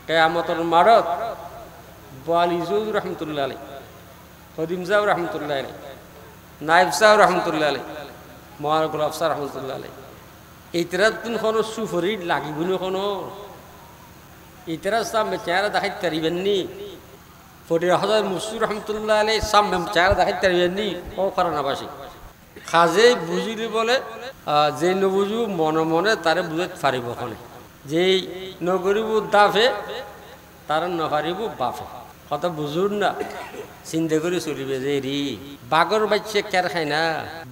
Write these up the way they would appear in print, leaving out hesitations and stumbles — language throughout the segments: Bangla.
কিয়ামতের মাঠত ওয়ালি জুদ রহমতুল্লাহ আলাইহি, কদিম সাহেব রহমতুল্লাহ আলাইহি, নাইব সাহেব রহমতুল্লাহ আলাইহি, মহান গোলাপ সাহেব রহমতুল্লাহ আলাইহি, এইটার দিন কোনো সুফরি লাগিবনি, কোনো এইটার সামনে চেহারা দেখাইতে পারিবেননি। ফটির হাজার মুসুর রহমতুল্লাহ আলাইহি সামনে চেহারা দেখাইতে পারিবেননি। ও খারানাবাসী খাজে বুঝিলি বলে, যে নবুঝু মনে মনে তারে বুঝাইতে পারিব, ওখানে যেই নগরিব দাফে তার নপারিব বাফে। কথা বুঝুন না, চিন্তা করে চলিবে যে রি বাগর বাচ্চে কের খায় না,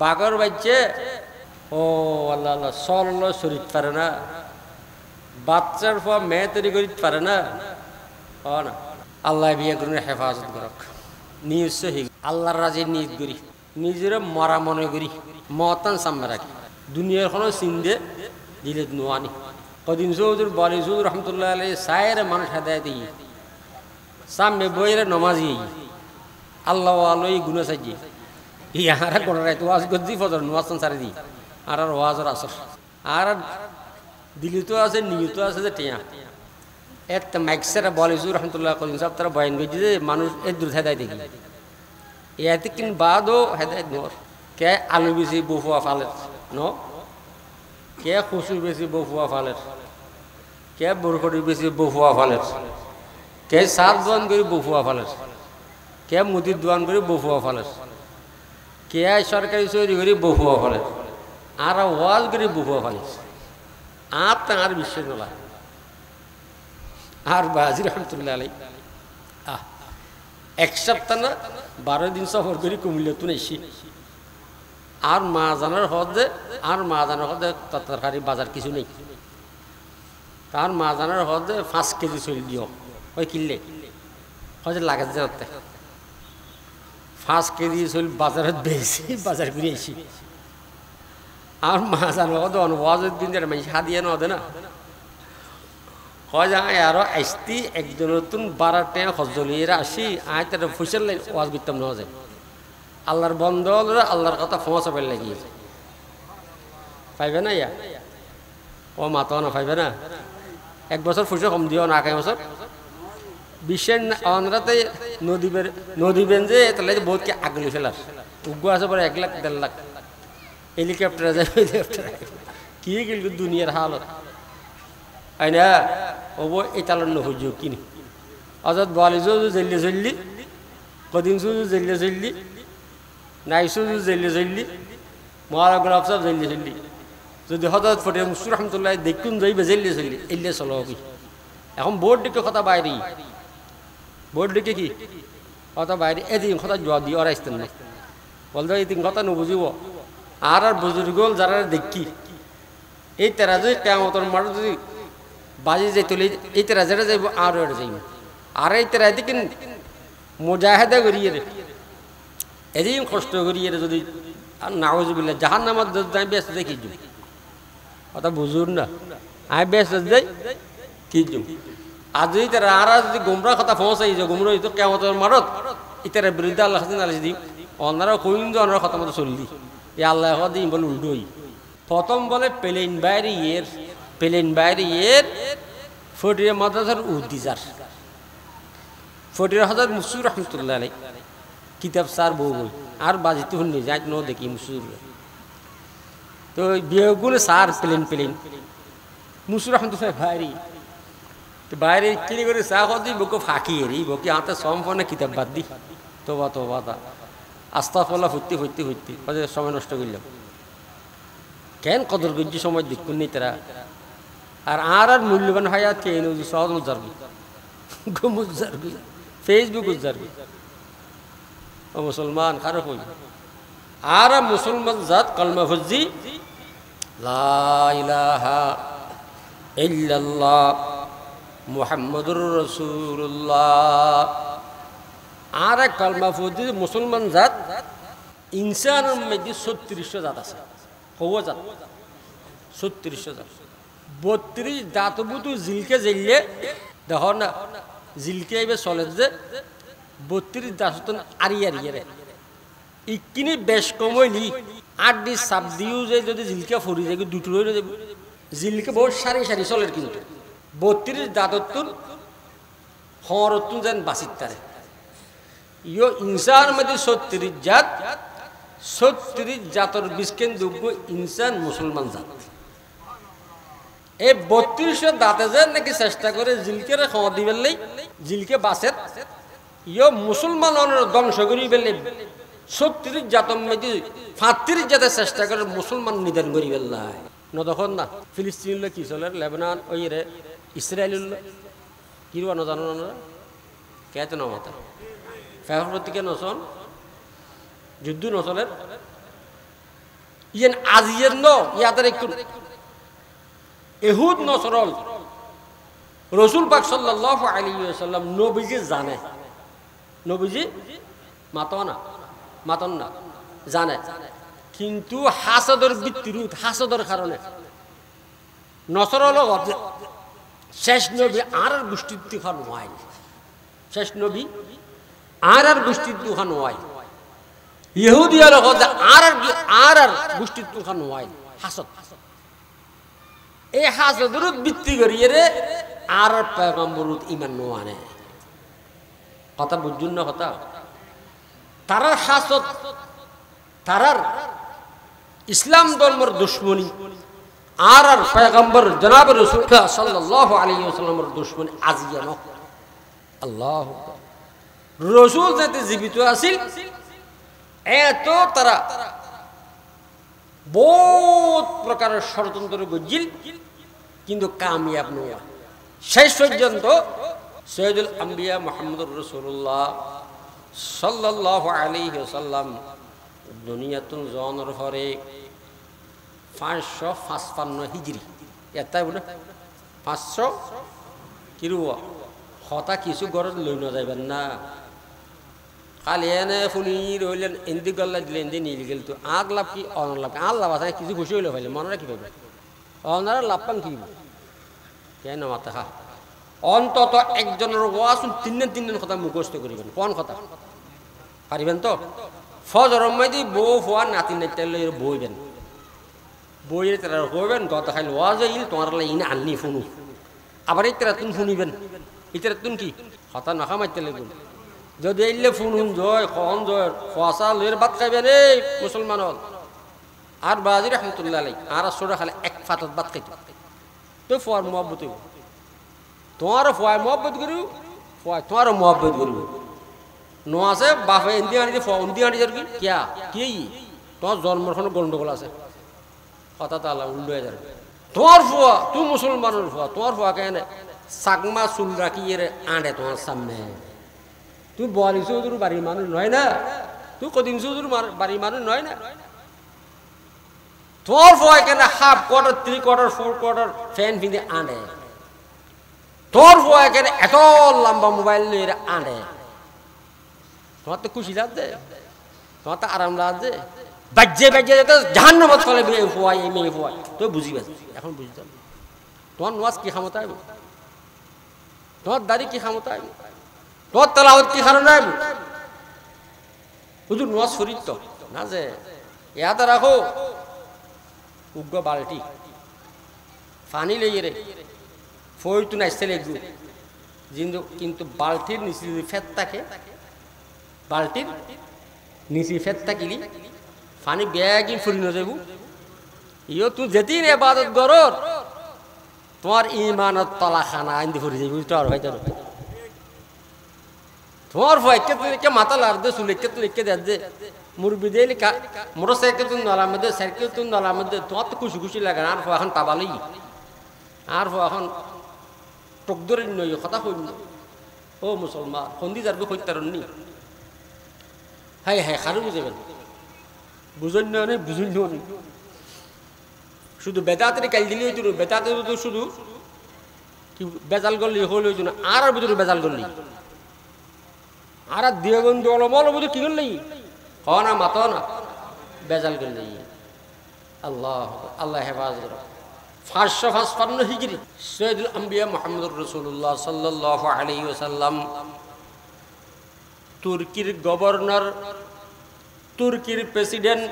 বাগর বাচ্চে ও আল্লাহ আল্লাহ সল শরীর পারে না, বাচ্চার পর মেয়ে তৈরি করিতে পারে না। ও না, আল্লাহ বিয়ে করুন, হেফাজত করক, নিজ আল্লাহর রাজে নিজ করি, নিজের মরা মনে করি, মতান সামনে রাখি, দুনিয়ার কোনো চিন্দে দিলে নোয়ানি। কদিন চৌধুর বলি চৌধুর রহমতুল্লাহ আলাইহি সায়ের মানুষ হেদায় দিই সামনে বইয়ের নমাজি আল্লাহ আলোই গুণা সাজি ইয়ারা গোড়ায় তো ওয়াজ গজি ফজর নোয়াজ সারি দিই আর ওয়াজর আসর আর দিলিত আছে নিয়ত আছে যে টিয়া একটা মাইকসেরা বলি চৌধুর রহমতুল্লাহ কদিন সব তারা বয়ান গজি যে মানুষ এর দূর হেদায় দেখি এতে কিন বাদও হেদায় নোর কে আলু বেশি বফুয়া ফালের ন, কে খুশু বেশি বফুয়া ফালের, কে বরকটি বেশি বফুয়া ফালের, কে সাত দোয়ান করে বফুয়া ফালের, কে মুদির দোয়ান করে বফুয়া ফালের, কে সরকারি চুরি করে বফুয়া ফালের, আর ওয়াজ করে বফুয়া ফালিস। আর তাঁর বিশ্বাস নলা আর বাজি রহমতুল্লাহ আলাইহি এক সপ্তাহ না 12 দিন সফর করে কুমিল্লা তুনেছি। আর মা জানার হদে আর মা জানার হদে তরকারি বাজার কিছু নেই, তার মা জানার হদে 5 কেজি চল দিও ওই কিনলে হজে লাগে জানতে 5 কেজি চল বাজারে বেশি বাজার করে আইসি। আর মা জানার হদে ওয়াজের দিন যারা মানুষ হাদিয়ে নদে না হয় যায় আরো আসতি একজন নতুন 12 টাকা হজলিয়েরা আসি আয় তারা ফুসেল ওয়াজ করতাম না যায় আল্লাহর বন্ধ আল্লাহর কথা পৌঁছাবার লাগিয়েছে পাইবে না ইয়া ও মাতাও না পাইবে না। 1 বছর ফুসে কম দিও না, 1 বছর বিশ্বের অনরাতে নদীবেন যে তাহলে বহুত কি আগলি ফেলার উগ্র আছে পরে 1 লাখ 1.5 লাখ হেলিকপ্টারে যাবে, হেলিকপ্টার কি গেল দুনিয়ার হালত আই না ও এটালার নহজু কিনি অযত বলি জেলি জেলি কদিন জেলি জেলি নাই সুজু জেলি জেলি মহারা গোলাপ সাহেব জেলি জেলি যদি হঠাৎ ফটে মুসুর রহমতুল্লাহ দেখুন যাইবে জেলি জেলি এলে চলো কি এখন বোর্ড দিকে কথা বাইরে বোর্ড দিকে কি কথা বাইরে এদিন কথা জোয়া দিয়ে ওরা আসতেন না বলতো এদিন কথা নবুঝিব আর বুজুর্গ যারা দেখি এই তেরা যদি কেমন মার যদি বাজি যাই তুলি এই তেরা যারা যাইব আর যাইব আর এই তেরা এদিকে মুজাহেদা করিয়ে এদিন কষ্ট করিয়ে যদি আর নাউজুবিল্লাহ জাহান্নামের যাই ব্যস্ত যাই কি যাই কথা বুঝুন না আমি ব্যস্ত যাই কি যাই আর যদি তারা আর যদি গুমরা কথা পৌঁছাই যে গুমরা হইতো কেমন মারত ইতার বিরুদ্ধে আল্লাহ হাসিন আল্লাহ দিই অনারা কইন যে অনারা কথা মতো চললি এ আল্লাহ দিই বলে উল্টোই প্রথম বলে প্লেন বাইরে ইয়ের ফটিয়া মাদ্রাসার উদ্দিজার ফটিয়া হাজার মুসুর রহমতুল্লাহ আলাইহি কিতাব সার বউ বই আর বাজিতে শুনি যাই ন দেখি মুসুর তো বিয়েগুলো সার প্লেন মুসুর রহমতুল্লাহ ভাইরি তো বাইরে কিনে করে চা খাওয়া দিই বকে ফাঁকি এরি বকে হাতে সম্পন্ন কিতাব বাদ দি তোবা তা আস্তাগফিরুল্লাহ ফুটতে সময় নষ্ট করলাম কেন কদর গজ্জি সময় দেখুন নি তারা আর মূল্যবান হায়াত কে সহজ উজারবি গুমুজারবি ফেসবুক উজারবি ও মুসলমান খারাপ হই আর মুসলমান জাত কলমা ফুজি লা ইলাহা ইল্লাল্লাহ মুহাম্মাদুর রাসূলুল্লাহ আর কলমা ফুজি মুসলমান জাত ইনসানের মধ্যে 36 জাত আছে কও জাত 36 জাত 32 জাত বুতু জিলকে জেললে দেখো না জিলকে আইবে চলে যে 32 জাত আরিয়ারে ইকিনি বেশ কমইলি 8 দি সাব দিও যে যদি জিলকে ফরি যায় দুটো হয়ে যাবে জিলকে বহুত সারি চলের কিন্তু 32 জাততুর হরতুন যেন বাঁচিতারে ইয়ো ইনসান মধ্যে 36 জাত 36 জাতর বিস্কেন দুগ্গ ইনসান মুসলমান জাত এই 32 দাঁতে যেন নাকি চেষ্টা করে জিলকে খাওয়া দিবেন লাই জিলকে বাঁচেত ইয়ো মুসলমান ধ্বংস করি বেলে 36 জাতর মধ্যে 35 জাতের চেষ্টা করে মুসলমান নিধন করি বেল্লাই নদখন না ফিলিস্তিন কি চলে লেবানন ওই রে ইসরায়েল কি জানো না কেত না মাতা ফেরতিকে নচল যুদ্ধ নচলের ইয়েন আজিয়ের ন ইয়াদের একটু এহুদ নসরল রসুল পাক সাল্লাল্লাহু আলাইহি ওয়াসাল্লাম নবীজি জানে নবীজি মাতন না জানে কিন্তু হাসাদর বিরুদ্ধ হাসাদর কারণে নসরল শেষ নবী আর গোষ্ঠীর খান ওয়াই শেষ নবী আর গোষ্ঠীর দুখান ওয়াই ইহুদিয়ার আর গোষ্ঠীর দুখান ওয়াই হাসদ এই হাসদর ভিত্তি করিয়ে রে আর পয়গম্বরত ইমান নোয়ানে কথা বুঝুন না কথা তারার হাসদ তারার ইসলাম ধর্মের দুশ্মনী আর পয়গম্বর জনাব রাসূলুল্লাহ সাল্লাল্লাহু আলাইহি ওয়াসাল্লামের দুশ্মনী আজিয়া ন আল্লাহু রসুল যাতে জীবিত আছিল এত তারা বহুত প্রকারের ষড়যন্ত্র গজিল কিন্তু কামিয়াব নয় শেষ পর্যন্ত সৈয়দুল আম্বিয়া মুহাম্মদুর রাসূলুল্লাহ সাল্লাল্লাহু আলাইহি ওয়াসাল্লাম দুনিয়াতুন জনের পরে 555 হিজরি এটাই বলে 500 কিরুয়া হতা কিছু ঘরত লই না যাইবেন না খালি এনে ফুনি রইলেন এন্দি গল্লা দিলে এন্দি নীল গেল তো আগ লাভ কি অনলাভ আর লাভ আছে কিছু খুশি হইলে পাইলে মনে কি পাবে অনারা লাভ পান কি কেন মাথা হা অন্তত একজনের ওয়াসুন তিন দিন কথা মুখস্থ করিবেন কোন কথা পারিবেন তো ফজর মধ্যে বউ ফুয়া নাতি নাইতে বইবেন বইয়ের তারা হইবেন গত খাইল ওয়াজ হইল তোমার ইনে আননি ফুনু আবার এই তারা তুন শুনিবেন ইতারা তুন কি হতা নাখা মাইতে লাগবেন যদি এলে ফোন জয় খন জয় ফসা লইয়ের ভাত খাইবেন এই মুসলমান আর বাজি রহমতুল্লাহ আলাই আর সোডা খালে এক ফাতত ভাত খাইত তো ফুয়ার মহব্বত হইব তোমারও ফুয়ায় মহব্বত করিব ফুয়ায় তোমারও মহব্বত করিব ন আছে বাপে এন্দি আনি ফুয়া উন্দি আনি যার কি কিয়া কি তোমার জন্মের কোনো গন্ডগোল আছে কথা তালা উল্টো হয়ে যাবে তোমার ফুয়া তুই মুসলমানের ফুয়া তোমার ফুয়া কেন সাকমা চুল রাখিয়ে আনে তোমার সামনে তুই বলি চৌধুরী বাড়ির মানুষ নয় না তুই কদিন চৌধুরী বাড়ির মানুষ নয় না তোর ফুয়া কেন হাফ কোয়ার্টার 3/4 4/4 ফ্যান ফিনে আনে তোর ফুয়া কেন এত লম্বা মোবাইল নিয়ে আনে তোমার তো খুশি লাগছে তোমার তো আরাম লাগছে বাজ্যে যেতে জাহান্নামত ফলে ফুয়াই এই মেয়ে ফুয়াই তুই বুঝি পাচ্ছি এখন বুঝতাম তোমার নামাজ কি ক্ষমতা আইব তোমার দাড়ি কি ক্ষমতা আইব তোর তেলাওয়াত কি কারণে আইব হুজুর নামাজ শরীর তো না যে ইয়াতে রাখো উগ্র বালটি পানি লইয়ে রে ফই তো নাইতে লাগবে কিন্তু বালতির নিচে যদি ফেত থাকে বালতির নিচে ফেত থাকিলি পানি ব্যাগই ফুরি না যাব ইও তুই যেদিন ইবাদত করর তোমার ইমানত তলা খানা আইন ফুরি যাবি তো আর হয়তো তোমার ভয়কে তুই মাথা লার দে সুলেকে তুই লিখে দে মুরবি দে লিখা মোটর সাইকেল তুই নলার মধ্যে সাইকেল তুই নলার মধ্যে তোমার তো খুশি খুশি লাগে আর এখন পাবালি আর এখন টক ধরে নই কথা কই ও মুসলমান সন্ধি যাবে কইতারনি হাই হাই খারু বুঝবেন বুঝুন না বুঝুন না শুধু বেদাতের কাল দিলে হইতো বেদাতে তো শুধু কি বেজাল করলি হল হইতো না আর ভিতরে বেজাল করলি আর দিয়ে বন্ধু অলমল বুঝে কি করলি হ না মাত না বেজাল করলি আল্লাহ আল্লাহ হেফাজত 555 হিজরি সৈয়দুল আম্বিয়া মুহাম্মদুর রাসূলুল্লাহ সাল্লাল্লাহু আলাইহি ওয়াসাল্লাম তুর্কির গভর্নর তুর্কির প্রেসিডেন্ট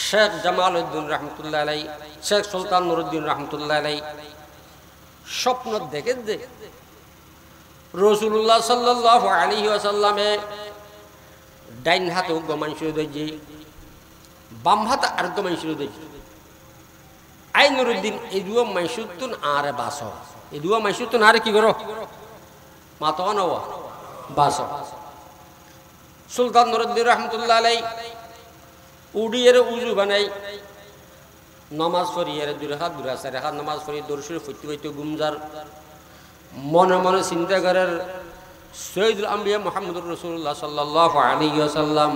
শেখ জামালউদ্দিন রহমতুল্লাহ আলাই শেখ সুলতান নুরউদ্দিন রহমতুল্লাহ আলাই স্বপ্ন দেখে যে রাসূলুল্লাহ সাল্লাল্লাহু আলাইহি ওয়াসাল্লামে ডাইন হাতে গমান শুরু দেজি বাম হাতে আর গমান শুরু দেজি আই নুরুদ্দিন এই দুয়া মাইসুতুন আরে বাস এই দুয়া মাইসুতুন আরে কি করো মাতো নওয়া বাস সুলতান নুরুদ্দিন রহমতুল্লাহ আলাই উডিয়ের উজু বানাই নামাজ পড়ি এর দুই রাকাত নামাজ পড়ি দরুদ শরীফ পড়তে পড়তে গুমজার মনে মনে চিন্তা করার সৈয়দুল আম্বিয়া মুহাম্মদুর রাসূলুল্লাহ সাল্লাল্লাহু আলাইহি ওয়াসাল্লাম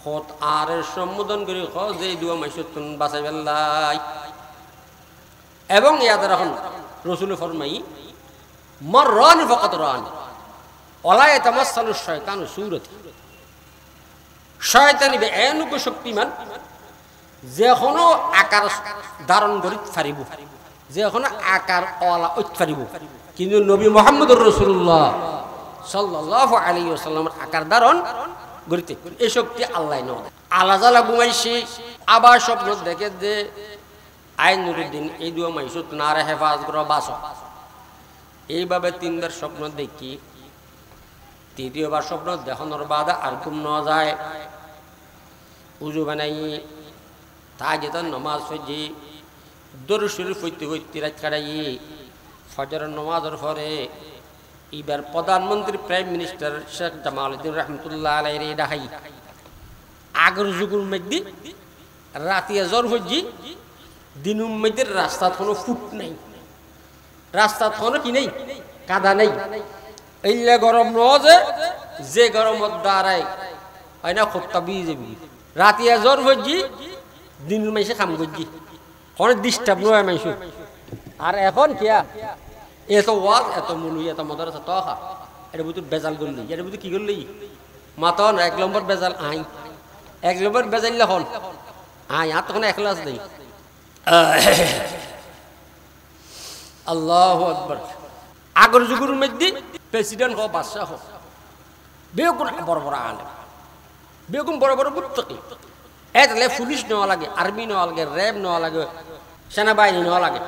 খত আর সম্বোধন করে যে দুয়া মাইসুতুন বাঁচাই বেল্লাই এবং ইয়াদ রাখুন রাসূল ফরমাই মাররান ফাকাত রান ওয়ালা ইয়াতামাসসালু শাইতানু সূরাতি শয়তানি বে এনুক শক্তিমান যে কোনো আকার ধারণ করি পারিব যে কোনো আকার ওয়ালা উঠ পারিব কিন্তু নবী মুহাম্মদুর রাসূলুল্লাহ সাল্লাল্লাহু আলাইহি ওয়াসাল্লামের আকার ধারণ করিতে এই শক্তি আল্লাহ নয় আলাজালা ঘুমাইছি আবার স্বপ্ন দেখে যে আই নুরুদ্দিন এই দুয়া মাইসুত নারে হেফাজত করো বাস এইভাবে তিনবার স্বপ্ন দেখি তৃতীয়বার স্বপ্ন দেখানোর বাদে আর ঘুম না যায় উজু বানাই তাহাজ্জুদের নামাজ পড়ি দরুদ শরীফ পড়তে পড়তে রাত কাটাই ফজরের নামাজের পরে এবার প্রধানমন্ত্রী প্রাইম মিনিস্টার শেখ জামালউদ্দিন রহমতুল্লাহ আলাইহি ডাহাই আগর যুগের মধ্যে রাতিয়া জ্বর হজি দিনুর মধ্যে রাস্তা কোনো ফুট নেই রাস্তা কোনো কি নেই কাদা নেই এইলে গরম নজে যে গরমত দাঁড়ায় হয় না খোত্তা বিয়ে যাবি রাতিয়া জ্বর হজি দিনুর মাইসে কাম করছি কোনো ডিস্টার্ব নয় মাইসু আর এখন কিয়া এত ওয়াজ এত মুলুই এত মদরসা তহা এটা বুঝতে বেজাল করলি এটা বুঝতে কি করলি মাতন এক নম্বর বেজাল আই এক নম্বর বেজাল হন আই আর তখন একলাস নেই আল্লাহু আকবার আগর যুগের মধ্যে প্রেসিডেন্ট হোক বাদশাহ হোক বেগুন বড় বড় আলেম বেগুন বড় বড় মুত্তাকি এতলে পুলিশ নেওয়া লাগে আর্মি নেওয়া লাগে র্যাব নেওয়া লাগে সেনাবাহিনী নেওয়া লাগে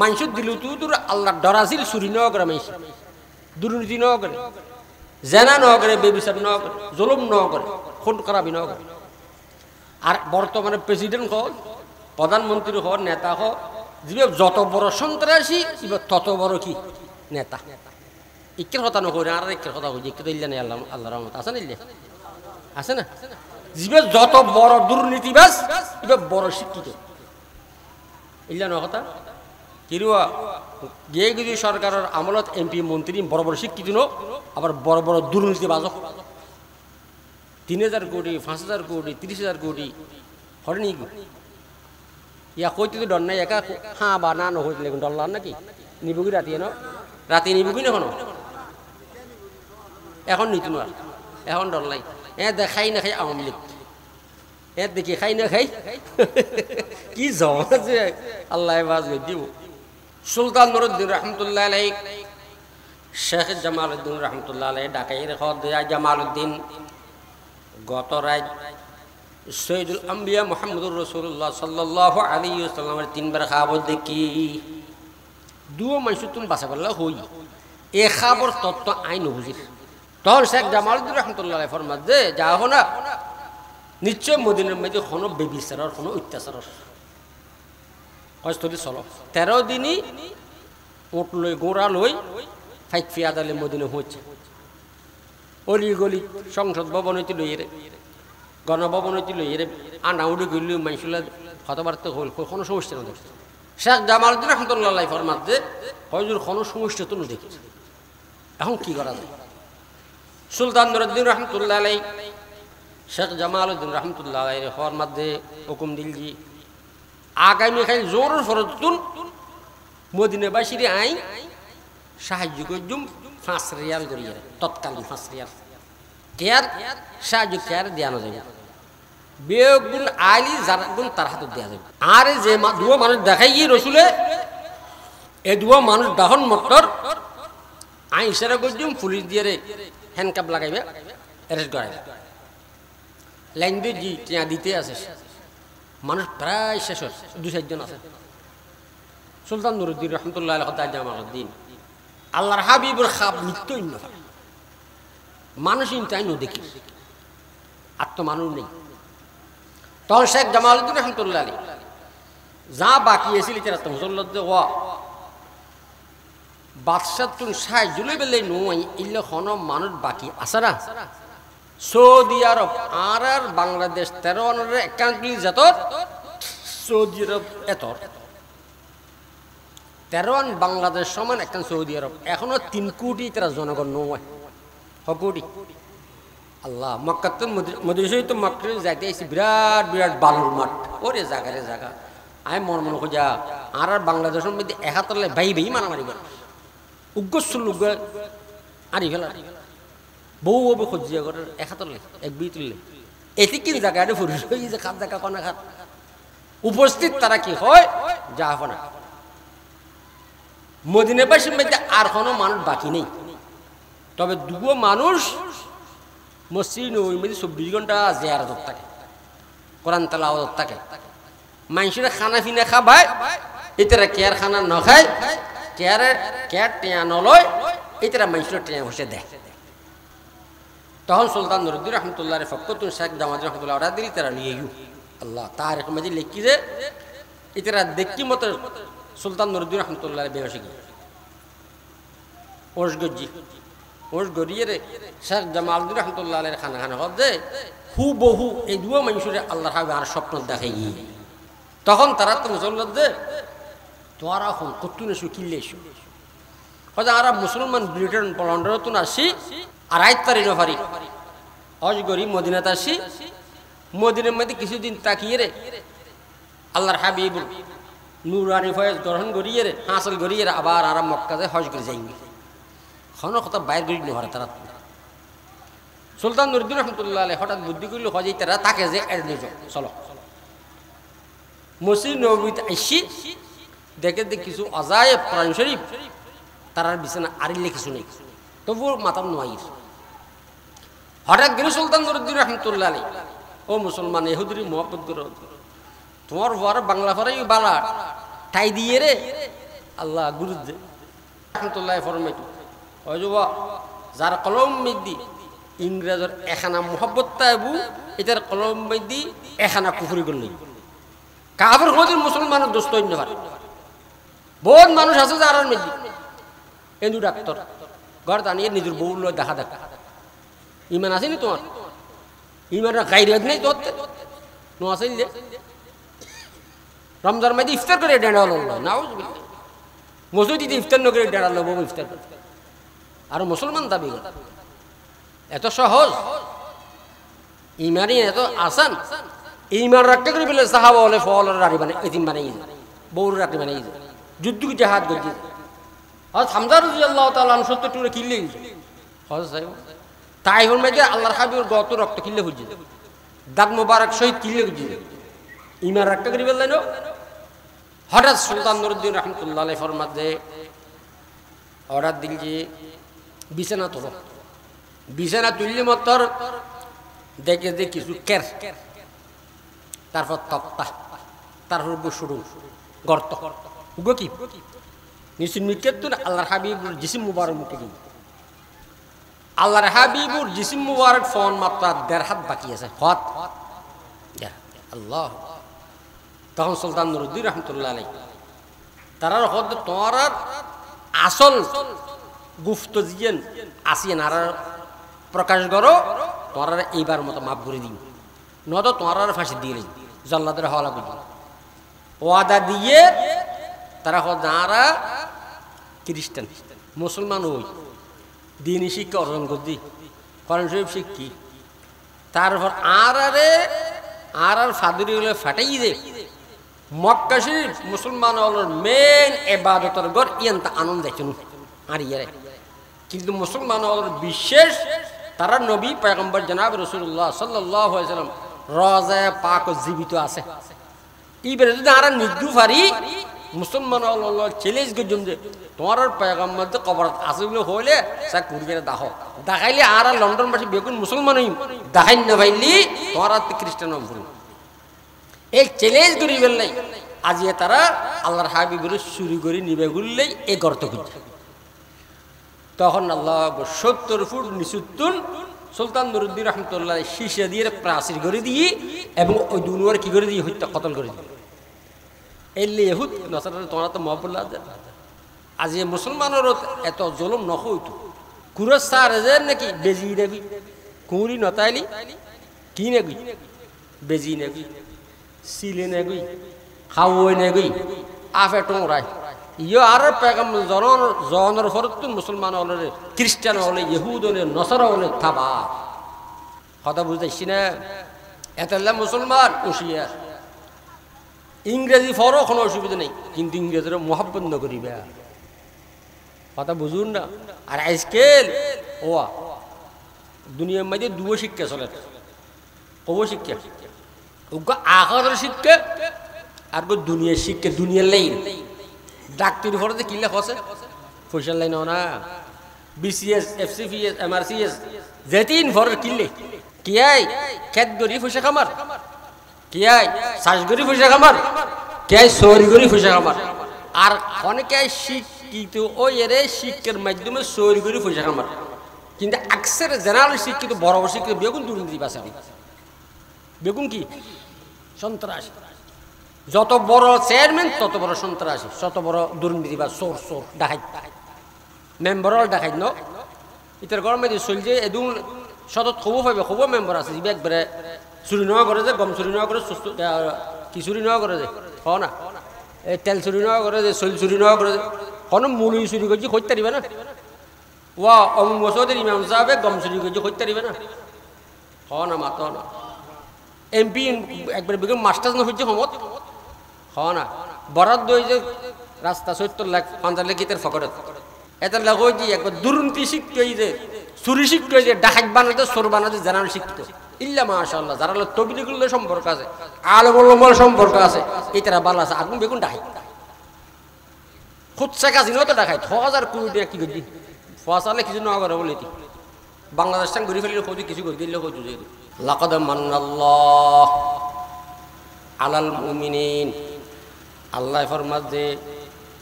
মানুষ দিল তুই আল্লাহ ডরাছিল চুরি নেওয়া করে মানুষ দুর্নীতি নেওয়া করে জেনা নেওয়া করে বেবিচার নেওয়া করে জুলুম নেওয়া করে খুন খারাপি নেওয়া করে আর বর্তমানে প্রেসিডেন্ট হোক প্রধানমন্ত্রী হোক নেতা হোক যে যত বড় সন্ত্রাসী এবার তত বড় কি নেতা ইকের কথা নকরে আর একের কথা কই ইকে দিল্লা নেই আল্লাহ আল্লাহ রহমত আছে না আছে না যে যত বড় দুর্নীতিবাজ এবার বড় শিক্ষিত ইল্লা ন কথা কিরুয়া গিয়ে যদি সরকারের আমলত এমপি মন্ত্রী বড় বড় শিক্ষিত নো আবার বড় বড় দুর্নীতিবাজ 3000 কোটি 5000 কোটি 30,000 কোটি হরেনি ইয়া কইতে তো ডর নাই একা হ্যাঁ বা না হইলে ডরলাম নাকি নিবুকি রাতে নিবুকি না এখন নিতু না এখন ডর নাই দেখাই না খাই আওয়ামী লীগ দেখি খাই না খাই কি যে আল্লাহ বাজ দিব সুলতান নুরুদ্দিন রহমতুল্লাহ আলাই শেখ জামালউদ্দিন রহমতুল্লাহ আলাই ডাকাই রেখ জামালউদ্দিন গত রাত সৈয়দুল আম্বিয়া মুহাম্মদুর রাসূলুল্লাহ সাল্লাল্লাহু আলাইহি ওয়াসাল্লামের তিনবার খাবার দেখি দুও মাইসুতুন বাসা বললা হই এ খাবার তত্ত্ব আইন বুঝির তখন শেখ জামালউদ্দিন রহমতুল্লাহ আলাই ফরমাদ যে যা হনা নিশ্চয় মদিনার মধ্যে কোনো বেবিচারের কোনো অত্যাচারের কষ্টলি চলো 13 দিনই উট লই গোড়া লই ফাইক ফিয়াদালে মদিনা হচ্ছে অলি গলি সংসদ ভবন হইতে লইরে গণভবন হইতে লইরে আনা উড়ে গলি মাইসুলা কথাবার্তা হল কোনো সমস্যা না দেখছে শেখ জামালউদ্দিন রহমতুল্লাহ আলাই ফরমাদ যে হজুর কোনো সমস্যা তো দেখেছে এখন কি করা যায় সুলতান নুরুদ্দিন রহমতুল্লাহ আলাই শেখ জামালউদ্দিন রহমতুল্লাহ আলাই ফরমাদ যে হুকুম দিলজি আগামীকাল জোর ফরতুন মদিনাবাসীর আইন সাহায্য করজুম 5 রিয়াল করিয়া তৎকালীন 5 রিয়াল কেয়ার সাহায্য কেয়ার দেওয়া যাবে বেগুন আলি যারগুন তার হাতে দেওয়া যাবে আর যে দুয়া মানুষ দেখাই রসুলে এ দুয়া মানুষ দাহন মটর আইন ইশারা করজুম পুলিশ দিয়ে হ্যান্ডকাপ লাগাইবে অ্যারেস্ট করাইবে লাইন দিয়ে টিয়া দিতে আছে মানুষ প্রায় শেষ 2-4 জন আছে সুলতান নুরুদ্দিন রহমতুল্লাহ আলাইহি জামালউদ্দিন আল্লাহর হাবিবুর খাপ নিত্যই না মানুষ তাই নো দেখি আর তো মানুষ নেই। তখন শেখ জামালউদ্দিন রহমতুল্লাহ আলী যা বাকি এসেছিল তারা তো মুসল্লাদ ওয়া বাদশাহ তুন সাই জুলে বেলে নই ইল্লে খন মানুষ বাকি আছে না সৌদি আরব আর আর বাংলাদেশ 13 অনরে একান্তলি জাত সৌদি আরব এতর 13 বাংলাদেশ সমান একখান সৌদি আরব এখনো 3 কোটি তারা জনগণ নয় কোটি আল্লাহ মক্কাতুল মদিনায় তো মক্কা যাইতে আইছি বিরাট বিরাট বালুর মাঠ ওরে জায়গারে জায়গা আমি মন খোঁজা আর আর বাংলাদেশের মধ্যে একাতলে ভাই ভাই মারামারি করে উগ্গসুল উগ্গ আরি ফেলা বউ বউ খুঁজিয়া করে একাতলে এক বই তুললে এটি কি জায়গাটা ফুরিস হয়ে যে খাত দেখা কনা খাত উপস্থিত তারা কি হয় জাহাফনা মদিনাবাসীর মধ্যে আর কোনো মানুষ বাকি নেই। তবে দুগো মানুষ মসজিদ নবীর মধ্যে 24 ঘন্টা জিয়ারত থাকে কোরআন তেলাওয়াত থাকে মানুষেরা খানা পিনা খাবায় এটারা কেয়ার খানা ন খায় কেয়ার টেয়া নলয় এটারা মানুষের টেয়া বসে দেয়। তখন সুলতান নুরউদ্দিন রহমতুল্লাহ ফকতুন শেখ জামাত রহমতুল্লাহ ওরা দিলি তারা নিয়ে আল্লাহ তার মাঝে লেখি যে এটারা দেখি মতো সুলতান নুরউদ্দিন রহমতুল্লাহ বেহসে গিয়ে ওষ গড়িয়ে রে শেখ জামালউদ্দিন রহমতুল্লাহ খানা খানা হব যে হু বহু এই দুও মানুষের আল্লাহ হাবে আর স্বপ্ন দেখে গিয়ে তখন তারা তো মুসল্লাদ যে তোরা এখন কতুন এসো কিনলে এসো হয়তো আর মুসলমান ব্রিটেন লন্ডন আসি আর আয়তারি নফারি হজ গরি মদিনাতে আসি মদিনার মধ্যে কিছুদিন তাকিয়ে রে আল্লাহর হাবিব নুরানি ফয়েজ গ্রহণ করিয়ে রে হাসিল করিয়ে রে আবার আর মক্কা যায় হজ করে যাইবে খন কথা বাইর করি নহরে তারা সুলতান নুরউদ্দিন রহমতুল্লাহ আলাইহি হঠাৎ বুদ্ধি করল হজই তারা তাকে যে এর নিজ চলো মসজিদ নববীতে আইসি দেখে যে কিছু আজায়েব কোরআন শরীফ তারার বিছানা আরিলে কিছু নেই তবু মাতাম নয় হঠাৎ গেল সুলতান নুরউদ্দিন রহমতুল্লাহ আলাইহি ও মুসলমান ইহুদির মহব্বত করো তোমার বড় বাংলা ফরাই বালা ঠাই দিয়ে রে আল্লাহ গুরু রহমতুল্লাহ ফরমাইতো ওই যুবা যার কলম মেদি ইংরেজের এখানা মহব্বত তাইবু এটার কলম মেদি এখানা কুফরি করল কাফের হদিন মুসলমানের দোস্ত অন্য পারে বহুত মানুষ আছে যার মেদি এন্দু ডাক্তার ঘর দাঁড়িয়ে নিজের বউ দেখা দেখা ইমান আসেনি তোমার ইমান গাইরাত নেই তোর নো আসেন যে রমজান মধ্যে ইফতার করে ডেড়া লো নাউজুবিল্লাহ মসজিদে ইফতার ন করে ডেড়া লো ইফতার করে আর মুসলমান দাবি করে এত সহজ ইমানই এত আসান ইমান রাখতে করে বলে সাহাবা বলে ফল রাড়ি বানাই এতিম বানাই বউর রাড়ি বানাই যুদ্ধ কি জাহাজ গজি হজ হামজা রাদিয়াল্লাহু তাআলা 70 টুরে কিনলে হজ সাহেব তাই হল মধ্যে আল্লাহর হাবিবের গত রক্ত কিনলে হজি দাঁত মোবারক শহীদ কিনলে হজি ইমান রাখতে করে বললেন হঠাৎ সুলতান নুরউদ্দিন রহমতুল্লাহ আলাইহি ফরমাত যে অর্ডার দিল যে বিছানা তোলো বিছানা তুললে মতর দেখে যে কিছু কের তারপর তক্তা তারপর শুরু গর্ত উগো কি নিশ্চিত মিকেত তো আল্লাহর হাবিবুর জিসিম মুবারক মুখে দিই আল্লাহর হাবিবুর জিসিম মুবারক ফোন মাত্রা 1.5 হাত বাকি আছে হাত আল্লাহ তখন সুলতান নুরউদ্দিন রহমতুল্লাহ আলাইহি তারার হদ তোমার আসল গুপ্ত জিয়েন আসিয়েন আর প্রকাশ করো তোমার এইবার মতো মাফ করে দিন নয়তো তোমার ফাঁসি দিয়ে জল্লাদের হওয়া লাগবে ওয়াদা দিয়ে তারা যারা খ্রিস্টান মুসলমান ওই দিনই শিক্ষা অর্জন করছি কোরআন শরীফ শিক্ষি তারপর আর ফাদুরি হলে ফাটাই দে মক্কা শরীফ মুসলমান মেন এবাদতের ঘর ইয়ান্তা আনন্দ দেখুন আর ইয়ারে কিন্তু মুসলমান বিশেষ তারা নবী পয়গম্বর জনাব রাসূলুল্লাহ সাল্লাল্লাহু আলাইহি ওয়াসাল্লাম রওজা পাক জীবিত আছে এইবারে যদি আর নিদু পারি মুসলমান চ্যালেঞ্জ করজম যে তোমার পয়গম্বর তো কবর আছে বলে হইলে সা কুরবে দাও দেখাইলে আর লন্ডনবাসী বেগুন মুসলমান হই দেখাই না ভাইলি তোমার খ্রিস্টান হইল এই চ্যালেঞ্জ করি বললাই আজি তারা আল্লাহর হাবিবের চুরি করে নিবে গুললেই এই গর্ত খুঁজছে তখন আল্লাহ 70 ফুট নিচুত্তুন সুলতান নুরুদ্দিন রহমতুল্লাহ শীষে দিয়ে প্রাচীর করে দিয়ে এবং ওই দুনুয়ার কি করে দিয়ে হত্যা কতল করে দিয়ে এলে এহুদ নসার তোমরা তো মহবুল্লাহ আজ মুসলমানের এত জলম নহইত কুরস সার নাকি বেজি নেবি কুঁড়ি নতাইলি কি নেগুই বেজি নেগুই সিলে নেগুই খাওয়াই নেগুই আফে টোঁরাই ইয়ে আর পেগাম জনের ফরতুন মুসলমান হলে খ্রিস্টান হলে ইহুদ হলে নসরা হলে থাবা কথা বুঝতেছি না এতলা মুসলমান হুঁশিয়ার ইংরেজি ফরও কোনো অসুবিধা নেই কিন্তু ইংরেজের মোহাব্বত ন করিবে কথা বুঝুন না আর আজকাল ওয়া দুনিয়ার মধ্যে দুও শিক্ষা চলে কব শিক্ষা ওগো আখরের শিক্ষা আর গো দুনিয়ার শিক্ষা দুনিয়ার লাইন ডাক্তারি ফরতে কি লেখা আছে পয়সার লাইন না বিসিএস এফসিপিএস এমআরসিএস যেতিন ফরের কিনলে কি আই খেত গরি পয়সা কামার কি আই শ্বাস গরি পয়সা কামার কি আই সরি গরি পয়সা কামার আর অনেকে শিক্ষিত ওই এর শিক্ষার মাধ্যমে সরি গরি পয়সা কামার কিন্তু আকসের জেনারেল শিক্ষিত বড় বড় শিক্ষিত বেগুন দুর্নীতি পাশে বেগুন কি সন্ত্রাস যত বড় চেয়ারম্যান তত বড় সন্ত্রাসী তত বড় দুর্নীতি বা চোর চোর ডাকাইত মেম্বারও ডাকাইত ন ইতার গরমে চলছে এদুন সতত খবর পাইবে খবর মেম্বার আছে যিনি একবারে চুরি নেওয়া করে যে গম চুরি নেওয়া করে কি চুরি নেওয়া করে যে হ না এই তেল চুরি নেওয়া করে যে চইল চুরি নেওয়া করে যে কোনো মুলি চুরি করছি খোঁজ তারিবে না ওয়া অমুক বছরের ইমাম সাহেবে গম চুরি করছি খোঁজ তারিবে না হ না মাত না এমপি একবারে বেগুন মাস্টার না হচ্ছে সমত হ না বরাদ্দ হয়ে যে রাস্তা 70 লাখ 50 লাখ গীতের ফকরে এত লাখ হয়ে যে একবার দুর্নীতি শিখতে যে চুরি শিখতে যে ডাকাত বানাতে চোর বানাতে জানানো শিখত ইল্লা মাশাআল্লাহ যারা তবলিগুলোর সম্পর্ক আছে আলমুল সম্পর্ক আছে এই তারা ভালো আছে আগুন বেগুন ডাকাত খুদসা কাজিনো তো ডাকাত 1000 কোটি টাকা কি করবি ফসালে কিছু না করে বলে বাংলাদেশ টাং ঘুরে ফেলিলে খোঁজ কিছু করে দিলে খোঁজ যে লাকাদ মান্নাল্লাহ আলাল মুমিনিন আল্লাহ ফরমাত যে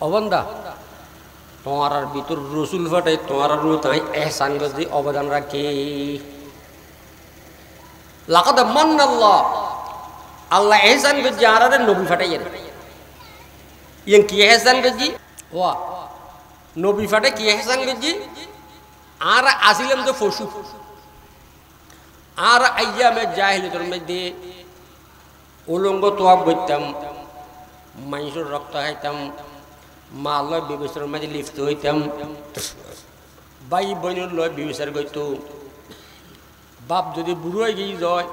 অবন্দা তোমার আর ভিতর রসুল ফাটে তোমার আর তাই এহসান গজি অবদান রাখে লাকাদ মান্নাল্লাহ আল্লাহ এহসান গজি আর নবী ফাটাই ইয়েন কি এহসান গজি ওয়া নবী ফাটে কি এহসান গজি আর আসিলাম তো পশু আর আইয়ামে জাহিলিয়তের মধ্যে উলঙ্গ তোয়াব করতাম মানুষের রক্ত খাইতাম মাল লয় বিবেচনার মাঝে লিপ্ত হইতাম ভাই বোনের লয় বিবেচার করত বাপ যদি বুড়ো হয়ে গিয়ে যায়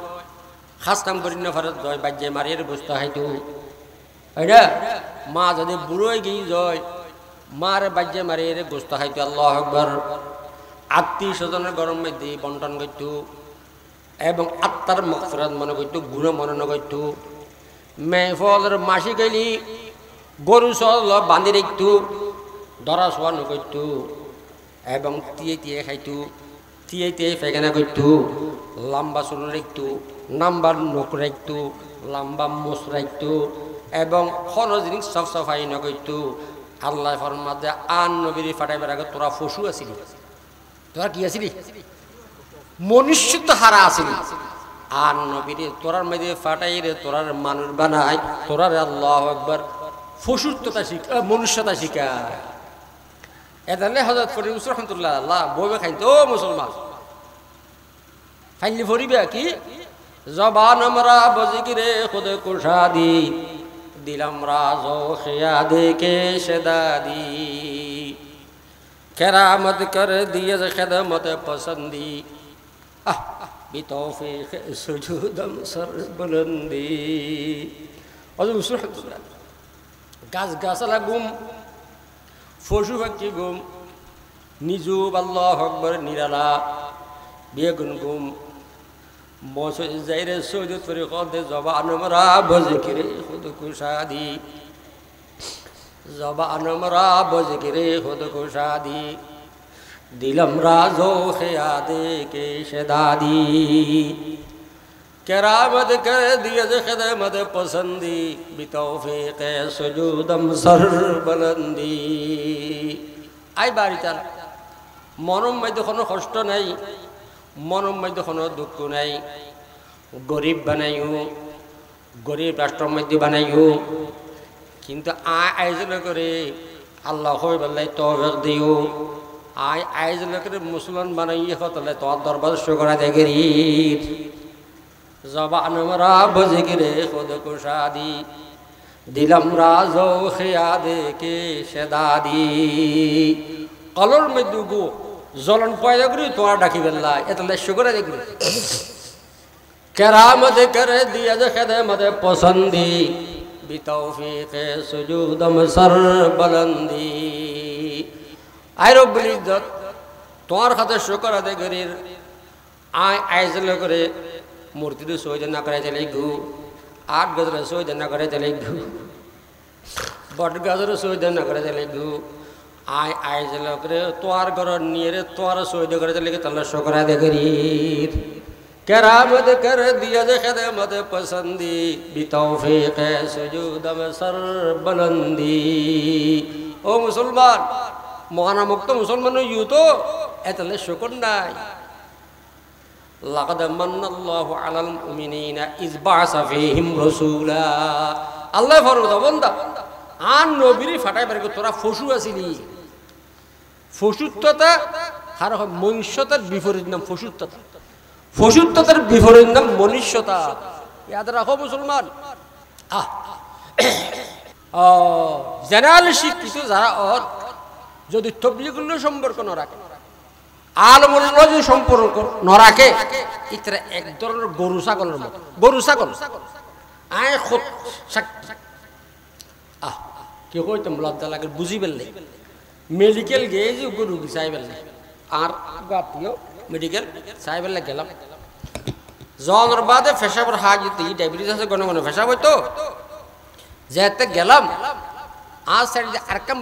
খাস্তাম করি না ফেরত যায় বাজ্যে মারিয়ে বসতে হয়তো না মা যদি বুড়ো হয়ে গিয়ে যায় মার বাজ্যে মারিয়ে গোস্ত হয়তো আল্লাহ আকবার আত্মীয় স্বজনের গরম মধ্যে বন্টন করত এবং আত্মার মকফরাত মনে করত গুণ মনে করত মেহফলের মাসি গেলি গরু সল বাঁধি রাখত দরা শোয়া নকরত এবং টিয়ে টিয়ে খাইত টিয়ে টিয়ে ফেকানা করত লম্বা চুল রাখত নাম্বার নখ রাখত লম্বা মোচ রাখত এবং কোনো জিনিস সব সফাই নকরত আল্লাহ ফরমাত যে আন নবীর ফাটাইবার আগে তোরা পশু আসিলি তোরা কি আসিলি মনুষ্যত্ব হারা আসিলি আর নবীর তোরার মধ্যে ফাটাই রে তোরার মানুষ বানায় তোরার আল্লাহ একবার ফসুরতা শিখা মনুষ্যতা শিখায় এদালে হযরত ফরিদ রহমাতুল্লাহ আল্লাহ বইবে খাইতো ও মুসলমান ফাইলি ফরিবে কি জবান আমরা বজিকিরে খুদ কুশাদি দিলাম রাজো খিয়া দেখে সেদাদি কেরামত কর দিয়ে খেদমত পসন্দি বিতৌফিক সুজুদম সর বুলন্দি হযরত রহমাতুল্লাহ গাছ গাছালা গুম পশু পাখি গুম নিজুব আল্লাহ আকবার নিরালা বেগুন গুম মসজিদে সৈয়দ তরিকতে জবান আমরা বজিকিরে খুদ কুশাদি জবান আমরা বজিকিরে খুদ কুশাদি দিলম রাজো খেয়াদে কে সেদাদি কেরামত कर दिए खिदमत पसंदी बितौफीक सुजूदम सर बुलंदी आई बारी चाल মনের মধ্যে কোনো কষ্ট নাই, মনের মধ্যে কোনো দুঃখ নাই। গরিব বানাইও, গরিব রাষ্ট্রের মধ্যে বানাইও, কিন্তু আয়োজন করে আল্লাহ হয়ে বেলায় তৌফিক দিও। আয়োজন করে মুসলমান বানাইয়ে হতলে তোর দরবার করা দেখে জবান আমরা বজিগিরে খুদ কুশাদি দিলাম রাজো খেয়া দেখে সেদাদি। কলর মধ্যে গো জ্বলন পয়দা করি তোমার ডাকি বেল্লা এতলে শুকরে দেখি কেরামত করে দিয়া যে খেদমত পসন্দি বিতৌফিকে সুজুদম সর বলন্দি। আই রব্বুল ইজ্জত তোমার হাতে শুকর আদায় করি আয়োজন করে মূর্তিতে সৌজন না করে চলে ঘু, 8 গজরে সৌজন না করে চলে ঘু, বট গাজরে সৌজন না করে চলে ঘু। আয়োজন করে তোয়ার ঘর নিয়ে রে তোয়ার সৌদ করে চলে তাহলে শুকর আদায় করি কেরামত করে দিয়া যে খেদমত পসন্দি বিতৌফিকে সুজুদম সর বলন্দি। ও মুসলমান, মহানামুক্ত মুসলমান ইউ তো এতলে শুকর নাই। লাকাদ মান্নাল্লাহু আলাল মুমিনিনা ইয বা'সা ফীহিম রাসূলা। আল্লাহ ফরমায় বান্দা আন নবীর ফাটাইবার তোরা ফসু আছিলি। ফসুত্বতা আর মনুষ্যতার বিপরীত নাম ফসুত্বতা। ফসুত্বতার বিপরীত নাম মনুষ্যতা। ইয়াদ রাখো মুসলমান। জেনারেল শিক্ষিত যারা যদি তবলিগুলো সম্পর্ক না রাখে, আলমুল্লাহ যদি সম্পর্ক না রাখে, এটা এক ধরনের গরু ছাগলের মতো। গরু ছাগল কি কইতাম লজ্জা লাগে বুঝি পেলে মেডিকেল গিয়ে যে গরু চাই পেলে আর গাতিও মেডিকেল চাই পেলে গেলাম জনের বাদে ফেসাবর হাজিতে ডায়াবেটিস আছে গনে গনে ফেসাব হইতো যেতে গেলাম আর সাইড আর কাম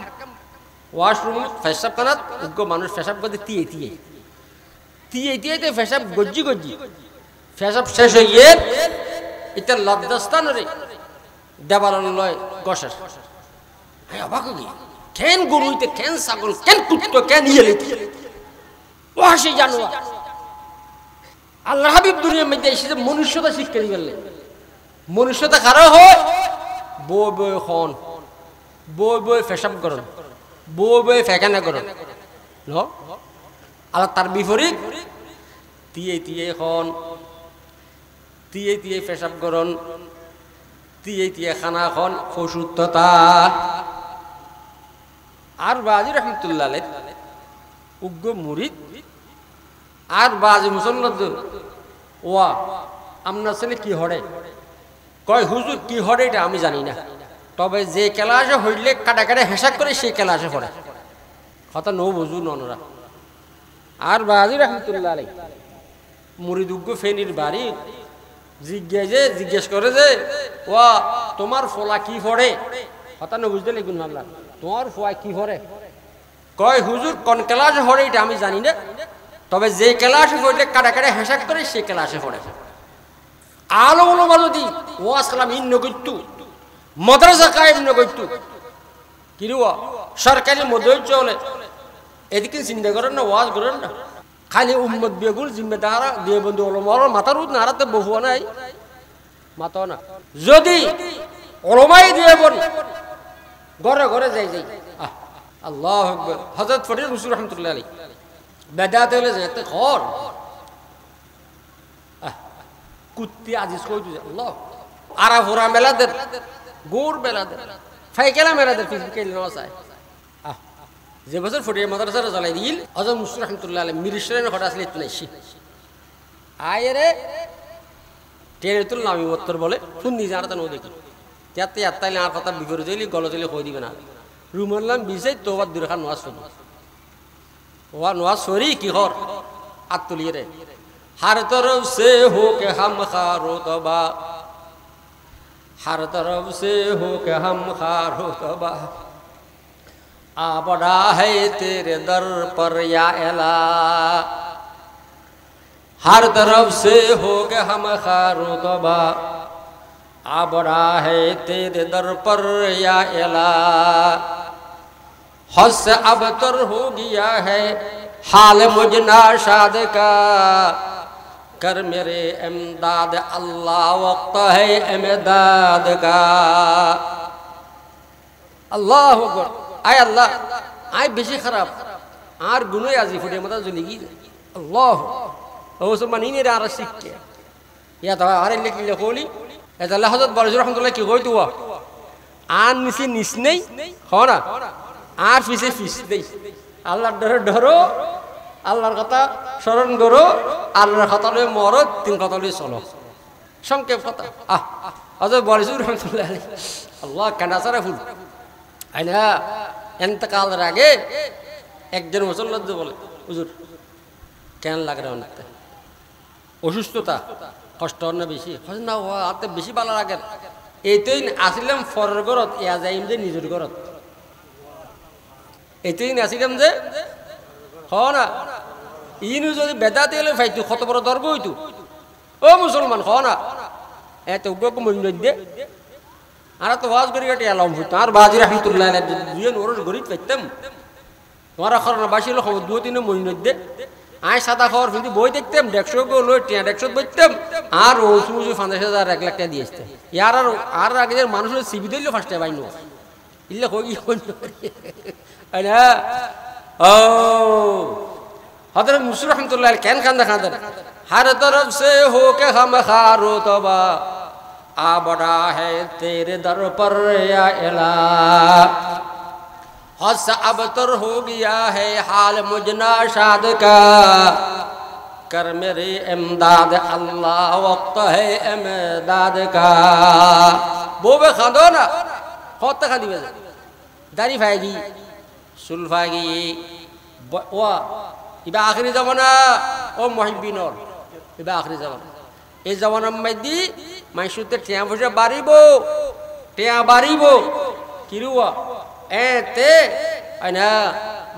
ওয়াশরুম ফেসাব কানাত উগ্র মানুষ ফেসাব করতে তিয়ে তিয়ে তিয়ে তিয়ে ফেসাব গজ্জি গজ্জি ফেসাব শেষ হয়ে এটা লজ্জাস্থান রে দেবালন লয় গসের অবাক গিয়ে কেন গরুইতে কেন ছাগল কেন কুত্তো কেন ইয়ে ও হাসি জানোয়ার। আল্লাহ হাবিব দুনিয়ার মধ্যে এসে মনুষ্যতা শিক্ষা দিয়ে গেলেন। মনুষ্যতা খারাপ হয় বই বই খন, বই বই ফেসাব করেন, বই বই ফেকানা করেন। আল্লাহ তার বিপরীত তিয়ে তিয়ে খন, তিয়ে তিয়ে ফেসাব করেন, তিয়ে তিয়ে খানা খন ফসুত্ততা। আর বাজি রহমতুল্লাহ উগ্র মুরিদ আর বাজি মুসলমান ওয়া আপনার ছেলে কি হরে কয় হুজুর কি হরে এটা আমি জানি না, তবে যে ক্লাসে হইলে কাটা কাটা হেসাক করে সেই ক্লাসে পড়ে কথা নো বুঝু ননরা। আর বাজি রহমতুল্লাহ মুরিদ উগ্র ফেনির বাড়ি জিজ্ঞেস করে যে ওয়া তোমার ফলা কি পড়ে কথা নো বুঝতে লিখুন মামলা তোমার ফোয়া কি পড়ে কয় হুজুর কোন ক্লাসে পড়ে এটা আমি জানি না, তবে যে ক্লাসে পড়লে কাটা কাটা হেসাক করে সেই ক্লাসে পড়ে। আলো ওলামা যদি ওয়াজ কালাম ইন নগত্যু মাদ্রাসা কায়েম নগত্যু কিরুয়া সরকারি মদই চলে এদিকে চিন্তা করেন না, ওয়াজ করেন না, খালি উম্মত বেগুল জিম্মেদার দিয়ে বন্ধু ওলামার মাথার উঠ নাড়াতে বহুয়া নাই মাথা না। যদি ওলামাই দিয়ে বল ঘরে ঘরে যাই যাই আল্লাহ আকবার। হযরত ফরিদ মুসলিম রহমতুল্লাহ আলাইহি বেদাত হলে যেতে ঘর কুত্তি আজিজ কই দিছে আল্লাহ আরা ফোরা মেলাদের গোর মেলাদের ফাইকেলা মেলাদের ফিজিক্যাল নসায় যে বছর ফরিদ মাদ্রাসার জ্বালাই দিল হযরত মুসলিম রহমতুল্লাহ আলাইহি মিরশরের ঘর আসলে ইতনা শি আয়রে টেরেতুল নামি উত্তর বলে শুননি জানাতা নো দেখি যাতে আত্তাইলে আর কথা বিপরীত হইলি গলত হইলে কই দিবে না রুমল্লাম বিসাই তোবার দুরখান ওয়াজ শুনি ওয়া নওয়াজ সরি কি হর আত্তুলিয়ে রে हर तरफ से हो के हम खारो तबा, हर तरफ से हो के हम खारो तबा, आ बड़ा है तेरे दर पर या एला। हर तरफ से हो के हम खारो तबा, आ बड़ा है तेरे दर पर या एला। हद से अब तर हो गया है हाल मुझना शाद का कर मेरे इमदाद अल्लाह वक्त है इमदाद का अल्लाह अकबर आय अल्लाह आय बेशी खराब आर गुनो आजी फुटे मत जुलिगी अल्लाह ओ सब मानी रे आर सिक्के या तो आरे लिख लिखोली এটা আল্লাহ হযরত বরজুর রাহমাতুল্লাহ কি কইতো আন নিসি নিস নেই হনা আর পিছে পিছ দেই আল্লাহর ডরে ডরো আল্লাহর কথা স্মরণ করো আল্লাহর কথা লয়ে মরো তিন কথা লয়ে চলো সংক্ষেপ কথা হযরত বরজুর রাহমাতুল্লাহ আল্লাহ কানাসারা ফুল আইনা ইন্তেকালের আগে একজন মুসল্লাদ বলে হুজুর কেন লাগে না অসুস্থতা কষ্ট না বেশি না হাতে বেশি ভালো লাগে এইটাই আসিলাম ফরের ঘরত ইয়া যাইম যে নিজের ঘরত এইটাই আসিলাম যে হ না ইনু যদি বেদাতে এলে ফাইতু কত বড় দর্গ হইতু ও মুসলমান হ না এত উগ্রক মঞ্জ দে আর তো ওয়াজ করি গেটে আলম হইতো আর বাজি রহমাতুল্লাহ আলাইহি দুজন ওরস গরিব পাইতাম তোমারা খরনা বাসি লোক দুই তিন মঞ্জ দে আয় সাদা খবর কিন্তু বই দেখতাম 150 গো লই 150 বইতাম আর ও সুজু 50,000 1 লাখ টাকা দিয়ে আসতে ইয়ার আর আগে মানুষের সিবি দিল ফার্স্টে বাইনো ইল্লা কই আনা ও হযরত মুসলিম রাহমাতুল্লাহ কেন খান দেখান हर तरफ से हो के हम खारो तबा आ बड़ा है तेरे दर पर या इला हस अबतर हो गया है हाल मुझना शाद का कर मेरे इमदाद अल्लाह वक्त है इमदाद का बोबे खादो ना होता खादी बजे दारी फाएगी सुल फाएगी वा इबा आखिरी जमाना ओ मुहिब्बिन और इबा आखिरी जमाना ए जमाना में दी माइशुते टिया बजे बारीबो किरुआ এতে আইনা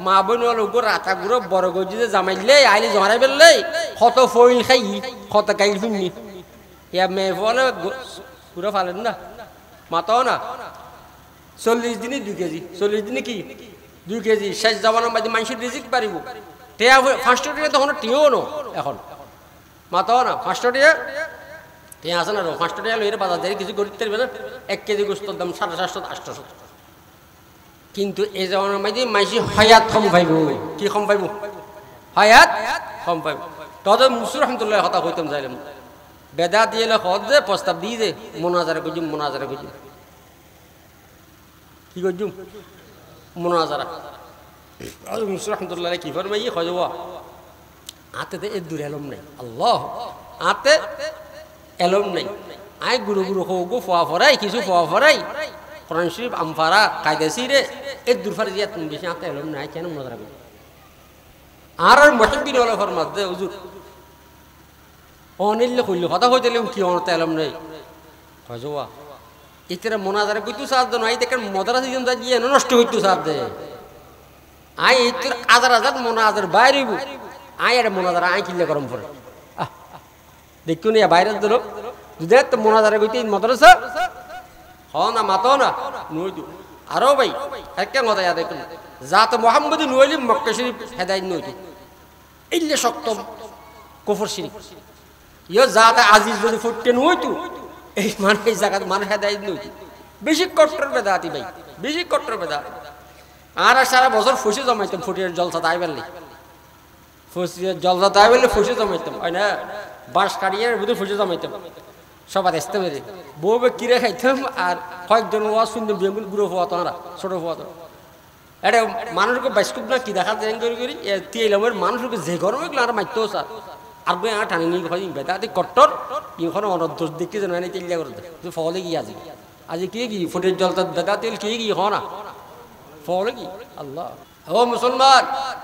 মা বোন লোক রাতা গুলো বড় গজিতে জামাইলে আইলে জমাই বেললে কত ফইল খাই কত গাইল শুনি ইয়া মে বলে পুরো ফালেন না মাতাও না 40 দিনে 2 কেজি 40 দিনে কি 2 কেজি শেষ জামানার মধ্যে মানুষের রিজিক পারিব টিয়া ফার্স্ট টিয়া তখন টিও না এখন মাতাও না ফার্স্ট টিয়া আছে না ফার্স্ট টিয়া লইরে বাজার থেকে কিছু গরিব তেরবে না 1 কেজি গোশতের দাম 750 800 কিন্তু এই জামানার মধ্যে মাইসি হায়াত কম পাইব কি কম পাইব হায়াত কম পাইব তবে মুসলিম রহমাতুল্লাহ কথা কইতাম যাইলাম বেদাত দিলে হদ যে প্রস্তাব দি যে মুনাজারা কইজুম কি কইজুম মুনাজারা আর মুসলিম রহমাতুল্লাহ কি ফরমাই কইবা আতে এ দূর এলম নাই আল্লাহ আতে এলম নাই আই গুরু গো ফোয়া ফরাই কিছু ফোয়া ফরাই কোরআন শরীফ আমফারা কায়দাসি রে এ দুরফার জিয়া তুমি বেশি আতে এলম নাই কেন মুনাজারা কই আর মুহিব্বিন ওয়ালা ফরমাত দে হুজুর অনিল্লে কইল কথা কইতেলে কি অনতে এলম নাই কইজোয়া ইতরা মুনাজারা কইতু সাদ নাই দেখেন মদরা দিন যা গিয়ে নষ্ট হইতু সাদ দে আই ইতর হাজার মুনাজার বাইরিবু আই এর মুনাজারা আই কিল্লে গরম পড়ে দেখুন ইয়া বাইরে দিল দুধে তো মুনাজারা কইতে মাদ্রাসা হনা মাতো না নইদু আরো ভাই একটা কথা ইয়া দেখুন জাত মুহাম্মদ নইলি মক্কা শরীফ হেদায়েত নইদু ইল্লে শক্ত কুফর শিরক ইয়া জাত আজিজ যদি ফুটতে নইতু এই মানে এই জায়গা মানে হেদায়েত নইদু বেশি কট্টর বেদাতি ভাই বেশি কট্টর বেদাত আর সারা বছর ফুসি জমাইতাম ফুটির জলসা তাই বললি ফুসি জলসা তাই বললি ফুসি জমাইতাম হয় না বাঁশ কাটিয়ে বুঝে ফুসি জমাইতাম সবার আসতে পেরে বউবে কিরে খাইতাম আর কয়েকজন ওয়াজ শুনতাম বেঙ্গুল বুড়ো হওয়া তোরা ছোট হওয়া তো এটা মানুষকে বাইস্কুপ না কি দেখা যায় করি তিলামের মানুষকে যে গরমে এগুলো আর মারতেও স্যার আর বই আর টানি নিয়ে হয় বেদাতি কট্টর ইখন অনদোষ দেখতে জানো না তেলিয়া করে তুই ফলে কি আজি কে কি ফুটের জলটা বেদা তেল কে কি হ না ফলে কি আল্লাহ ও মুসলমান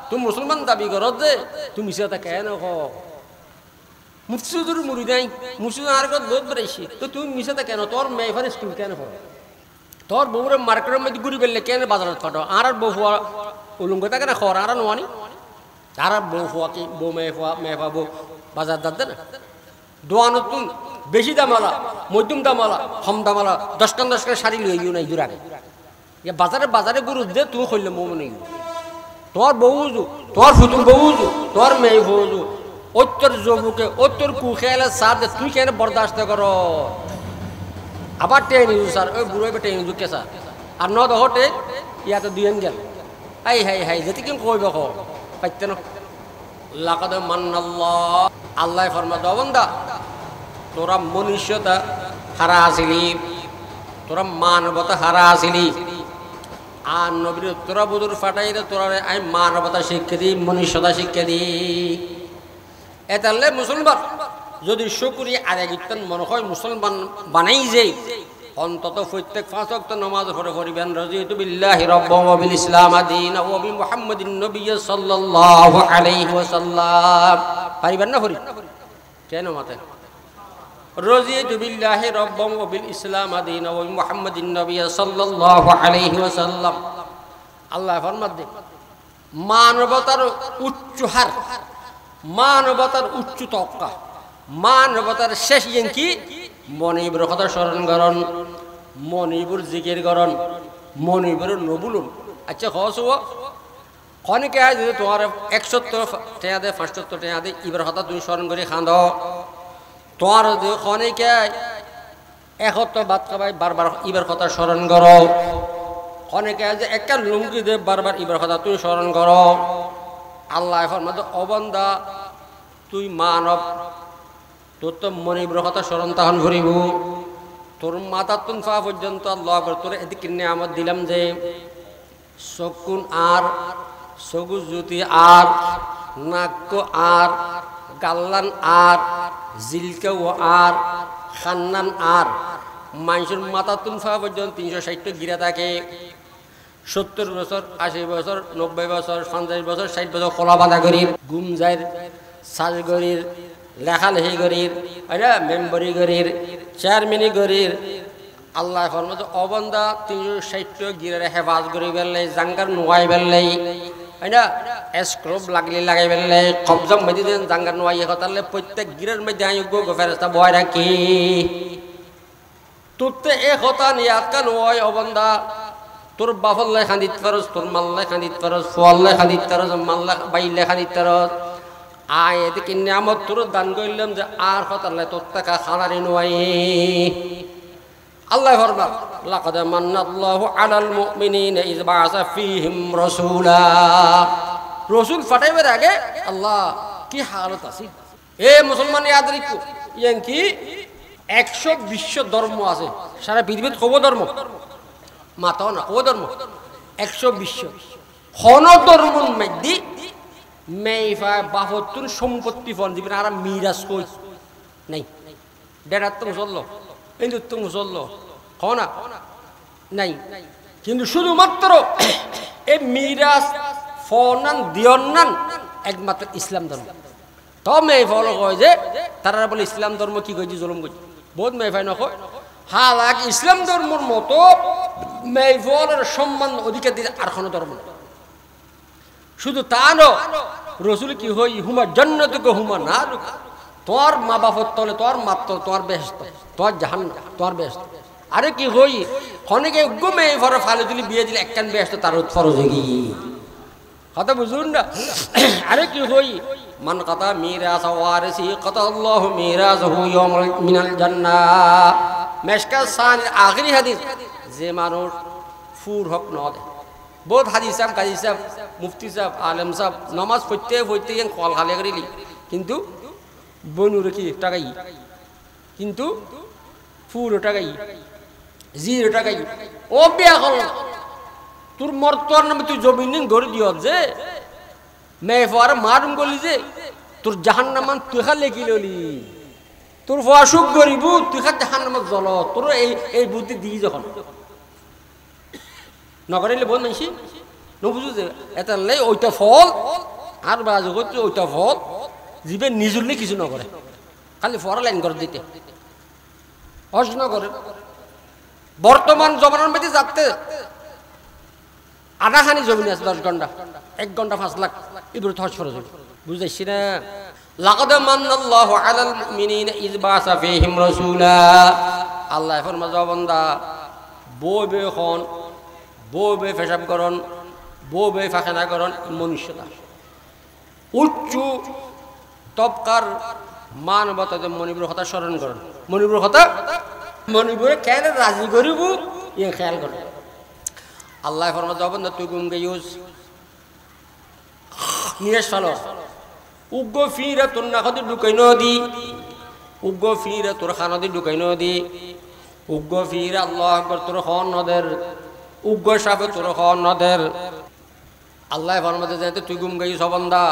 তুমি মুসলমান দাবি করো যে তুমি সেটা কেন হ মুর্শিদুর মুড়ি নাই মুর্শিদ আর কত লোক বেড়াইছে তো তুমি মিশাতে কেন তোর মেয়েফার স্কুল কেন পড়ো তোর বউরে মার্কেটের মধ্যে ঘুরি বেললে কেন বাজারত ফাটো আর বউ ফুয়া উলঙ্গ থাকে না খর আর নোয়ানি আর বউ ফুয়া কি বউ মেয়ে বউ বাজার দাঁত না দোয়ানো তুন বেশি দামালা মধ্যম দামালা কম দামালা 10 টাকা 10 টাকা শাড়ি লইও নাই দূর আগে বাজারে গুরু দে তুমি কইলে মো মনে তোর বউজু তোর ফুতুর বউজু তোর মেয়ে বউজু ওত্তর জবুকে ওত্তর কুখেলে সার দে তুই কেন বরদাস্ত করো আবার টেনে স্যার ওই বুড়ো টেনে ঢুকে স্যার আর ন দহটে ইয়াতে দুয়েন গেল হাই হাই হাই যেতে কেন কইব ক পাইতে না লাকাদ মান্নাল্লাহ আল্লাহ ফরমা দবন্দা তোরা মনুষ্যতা হারা আসিলি তোরা মানবতা হারা আসিলি আর নবীর তোরা বুদুর ফাটাই দে তোরা আমি মানবতা শিক্ষা দিই মনুষ্যতা শিক্ষা দিই এতালে মুসলমান যদি শুকরিয়া আদায় করতেন মনে হয় মুসলমান বানাই যাই অন্তত প্রত্যেক 5 ওয়াক্ত নামাজ পড়ে পড়িবেন রাদিতু বিল্লাহি রাব্বান ওয়া বিল ইসলাম দীন ওয়া বি মুহাম্মাদিন নবিয়্য সাল্লাল্লাহু আলাইহি ওয়াসাল্লাম পারিবেন না পড়ি কেন মাতে রাদিতু বিল্লাহি রাব্বান ওয়া বিল ইসলাম দীন ওয়া বি মুহাম্মাদিন নবিয়্য সাল্লাল্লাহু আলাইহি ওয়াসাল্লাম আল্লাহ ফরমাতে মানবতার উচ্চ হার মানবতার উচ্চ তক্কা মানবতার শেষ কি মনিবুর কথা স্মরণ করন মনিবুর জিকির করন মনিবুর নবুলুন আচ্ছা হস খনিকে আজ তোমার 170 টাকা দে 75 টাকা দে ইবার কথা তুমি স্মরণ করে খান্দ তোমার খনিকে একত্র বাদ খাবাই বারবার ইবার কথা স্মরণ করো খনিকে আজ একটা লুঙ্গি দে বারবার ইবার কথা তুমি স্মরণ করো আল্লাহ ফরমাতে অবন্দা তুই মানব তোর তো মনিবুর কথা স্মরণ তখন ঘুরিব তোর মাথা তুন ফা পর্যন্ত আল্লাহ তোর এদিকে নিয়ামত দিলাম যে চকুন আর চকু জ্যোতি আর নাক আর গাল্লান আর জিলকেও আর খান্নান আর মানুষের মাথা তুন ফা পর্যন্ত 360 গিরা থাকে 70 বছর 80 বছর 90 বছর 50 বছর 60 বছর খোলা বাঁধা গরির গুমজাইর শ্বাস গরির লেখালেখি গরির মেম্বরি গরির চেয়ারম্যানি গরির আল্লাহ ফরমাত অবন্দা 360 গিরারে হেফাজ করি বেললাই জাঙ্গার নোয়াই বেললাই স্ক্রব লাগলি লাগাই বেললাই কবজম মধ্যে দেন জাঙ্গার নোয়াই হতালে প্রত্যেক গিরের মধ্যে আই গো ফেরেশতা বয় রাখি তুতে এক হতা নিয়াত নোয়াই অবন্দা তোর বাফল্লাই খান্দিত পারস তোর মাল্লাই খান্দিত পারস ফোয়াল্লাই খান্দিত পারস মাল্লা বাইল্লাই খান্দিত পারস আয় এদিকে নিয়ামত তোর দান করলাম যে আর হতাল্লাই তোর টাকা খানারি নোয়াই আল্লাহ ফরমান লাকাদ মান্নাল্লাহু আলাল মুমিনিনা ইয বাআসা ফীহিম রাসূলা রাসূল ফাটাইবার আগে আল্লাহ কি হালত আছে এ মুসলমান ইয়াদ রাখো ইয়ান কি 120 ধর্ম আছে সারা পৃথিবীতে কত ধর্ম মাতাও না কত ধর্ম 120 হন ধর্মর মধ্যে মেইফা 72 সম্পত্তি ফোন দিবেন আর মিরাজ কই নাই ডেরাত তো মুসল্লো কিন্তু তো মুসল্লো না নাই কিন্তু শুধুমাত্র এই মিরাজ ফনান দিয়ন্নান একমাত্র ইসলাম ধর্ম তো মেয়ে ফলো কয় যে তারা বলে ইসলাম ধর্ম কি কইছি জুলুম কইছি বহুত মেয়ে ফাই নকয় হালাক ইসলাম ধর্মর মতো মেয়ে ফলের সম্মান অধিকার দিতে আর কোনো ধর্ম নেই শুধু তা নয় রসুল কি হই হুমা জান্নাতুকে হুমা না তোর মা বাপর তলে তোর মাত্র তোর বেহেশত তোর জাহান্নাম তোর বেহেশত আরে কি হই খনিকে গুমে ফর ফালে দিলি বিয়ে দিলে একখান বেহেশত তার ফরজ হয়ে গিয়ে কথা বুঝুন না আরে কি হই মান কাতা মিরাস ওয়ারিসি কাতা আল্লাহু মিরাসহু ইয়াউমাল মিনাল জান্নাহ মেশকাত সানির আখরি হাদিস যে মানুষ ফুর হক ন দেয় বহুত হাদিস সাহেব কাজী সাহেব মুফতি সাহেব আলেম সাহেব নামাজ পড়তে পড়তে গিয়ে কল খালে করিলি কিন্তু বনুরে কি টাকাই কিন্তু ফুরো টাকাই জিরো টাকাই ও বিয়া কর তোর মর্তর নামে তুই জমিন গড়ে দিও যে মেয়ে ফোয়ার মারুম গলি যে তোর জাহান্নামান তুই খালে কি ললি তোর ফোয়া সুখ গরিব তুই খা জাহান্নামাত জ্বল তোর এই বুদ্ধি দিই যখন নগরিলে বহুত মানসি নবুঝু যে এটা লাই ওইটা ফল আর বাজু করছে ওইটা ফল জীবে নিজুরলে কিছু নকরে খালি ফরা লাইন করে দিতে হজ নকরে বর্তমান জমানার মধ্যে যাতে আধাখানি জমি আছে 10 ঘন্টা 1 ঘন্টা 5 লাখ এবার হজ ফরজ বুঝাইছি না লাকাদ মান্নাল্লাহু আলাল মুমিনিনা ইয বাআসা ফীহিম রাসূলা আল্লাহ ফরমায় বান্দা বইবে খন বইবে পেশাব করন বউ বে ফাঁকেনা করণ মনুষ্যতা উচ্চ তবকার মানবতাতে মণিপুরের কথা স্মরণ করেন মণিপুরের কথা মণিপুরে খেয়াল রাজি করিব ইয়ে খেয়াল করে আল্লাহ ফরমা যাবেন না তুই গুম গেউস নিয়ে চলো উগ্র ফিরে তোর নাকদি ঢুকাই নদী উগ্র ফিরে তোর খানদি ঢুকাই নদী উগ্র ফিরে আল্লাহ আকবার তোর খন নদের উগ্র সাপে তোর খন নদের আল্লাহ ফরমাতে যাইতে তুই গুম গেই সবন্দা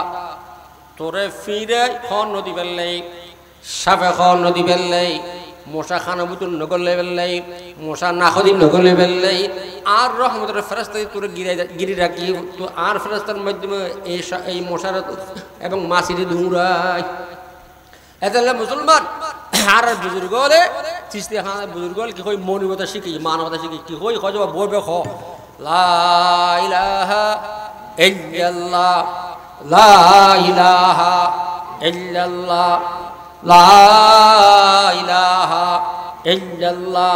তোরে ফিরে খন নদী ফেললেই সাপে খন নদী ফেললেই মশা খানা বুতুল নগলে ফেললেই মশা নাকদি নগলে ফেললেই আর রহমতের ফেরেশতা তোরে গিরি রাখি তো আর ফেরেশতার মাধ্যমে এই মশার এবং মাছিরে দৌড়ায় এতে মুসলমান আর বুজুর্গ হলে চিস্তি খান বুজুর্গ হলে কি কই মনিবতা শিখি মানবতা শিখি কি কই কয় বইবে খ লা ইলাহা ইল্লাল্লাহ লা ইলাহা ইল্লাল্লাহ লা ইলাহা ইল্লাল্লাহ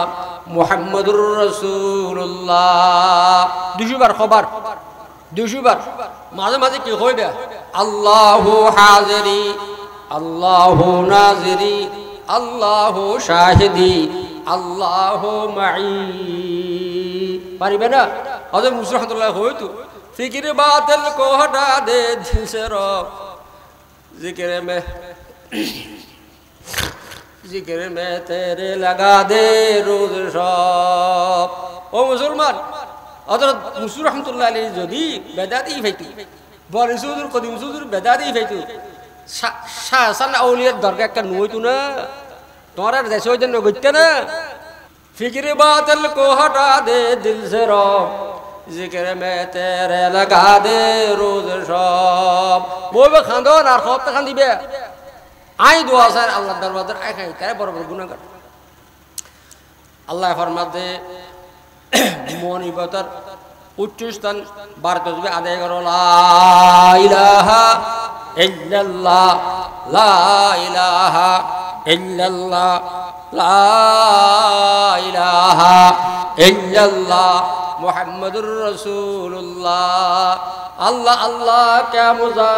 মুহাম্মাদুর রাসূলুল্লাহ 200 বার খবর 200 বার মাঝে মাঝে কি কইবে আল্লাহু হাজিরি আল্লাহু নাজিরি আল্লাহু শাহিদি আল্লাহু মাই পারিবে না হযরত মুসা রাহমাতুল্লাহ হয়তো ফিকির বাতিল কো হটা দে দিল সে রব जिक्र में तेरे लगा दे रोज सब ও মুসলমান হযরত মুসা রাহমাতুল্লাহ আলাইহি যদি বেদাতি হইতো বড় সুদূর কদিম সুদূর বেদাতি হইতো শাহসান আউলিয়ার দরকার একটা নইতো না তোমার দেশ হইতে নগইতে না ফিকির বাতিল কো হটা দে দিল সে রব जिक्र में तेरे लगा दे रोज सब বইবে খান্দন আর খবটা খান দিবে আই দোয়া স্যার আল্লাহর দরবারে আই খাই তারে বড় বড় গুনাহগার আল্লাহ ফরমাতে মনিবতার উচ্চ স্থান বারতজবে আদায় করো লা ইলাহা ইল্লাল্লাহ লা ইলাহা ইল্লাল্লাহ লা ইলাহা ইল্লাল্লাহ মুহাম্মাদুর রাসূলুল্লাহ अल्लाह अल्लाह क्या मुजा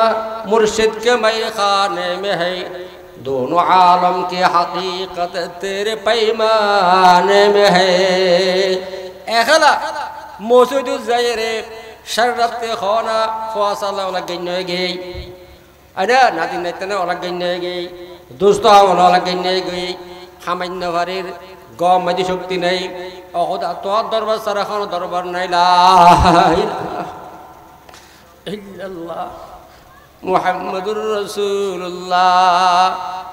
मुर्शिद के मई खाने में है दोनों आलम की हकीकत तेरे पैमाने में है एखला मौजूद ज़ाहिरे शर्रत खाना फ़ासला वाला गिनने गई अरे नाती नेतने वाला गिनने गई दोस्तों वाला गिनने गई हमें नवारीर गाँव में शक्ति नहीं और तो दरबार सारा खाना दरबार नहीं ला ইল্লাল্লাহ মুহাম্মাদুর রাসূলুল্লাহ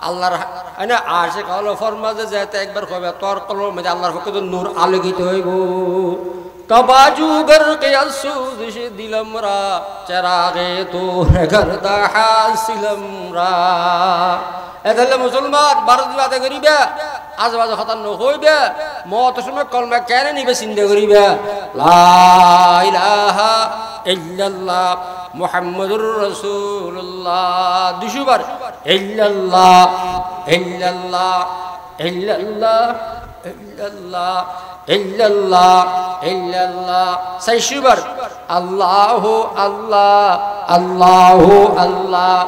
আল্লাহর আনা আশিক হলো ফরমাজে যেতে একবার কবে তোর কলম মধ্যে আল্লাহর পক্ষ থেকে নূর আলোকিত হইব তবাজুগর কে আসুদিশ দিলমরা চিরাগে তোর করদা হাসিলমরা এদলে মুসলমান ভারত বাদে করিবে আজবাজে খতম হইবে মত সময় কলমা কেন নিবে চিন্তা করিবে লা ইলাহা ইল্লাল্লাহ মুহাম্মাদুর রাসূলুল্লাহ 200 বার ইল্লাল্লাহ ইল্লাল্লাহ ইল্লাল্লাহ ইল্লাল্লাহ ইল্লাল্লাহ ইল্লাল্লাহ 600 বার আল্লাহু আল্লাহ আল্লাহু আল্লাহ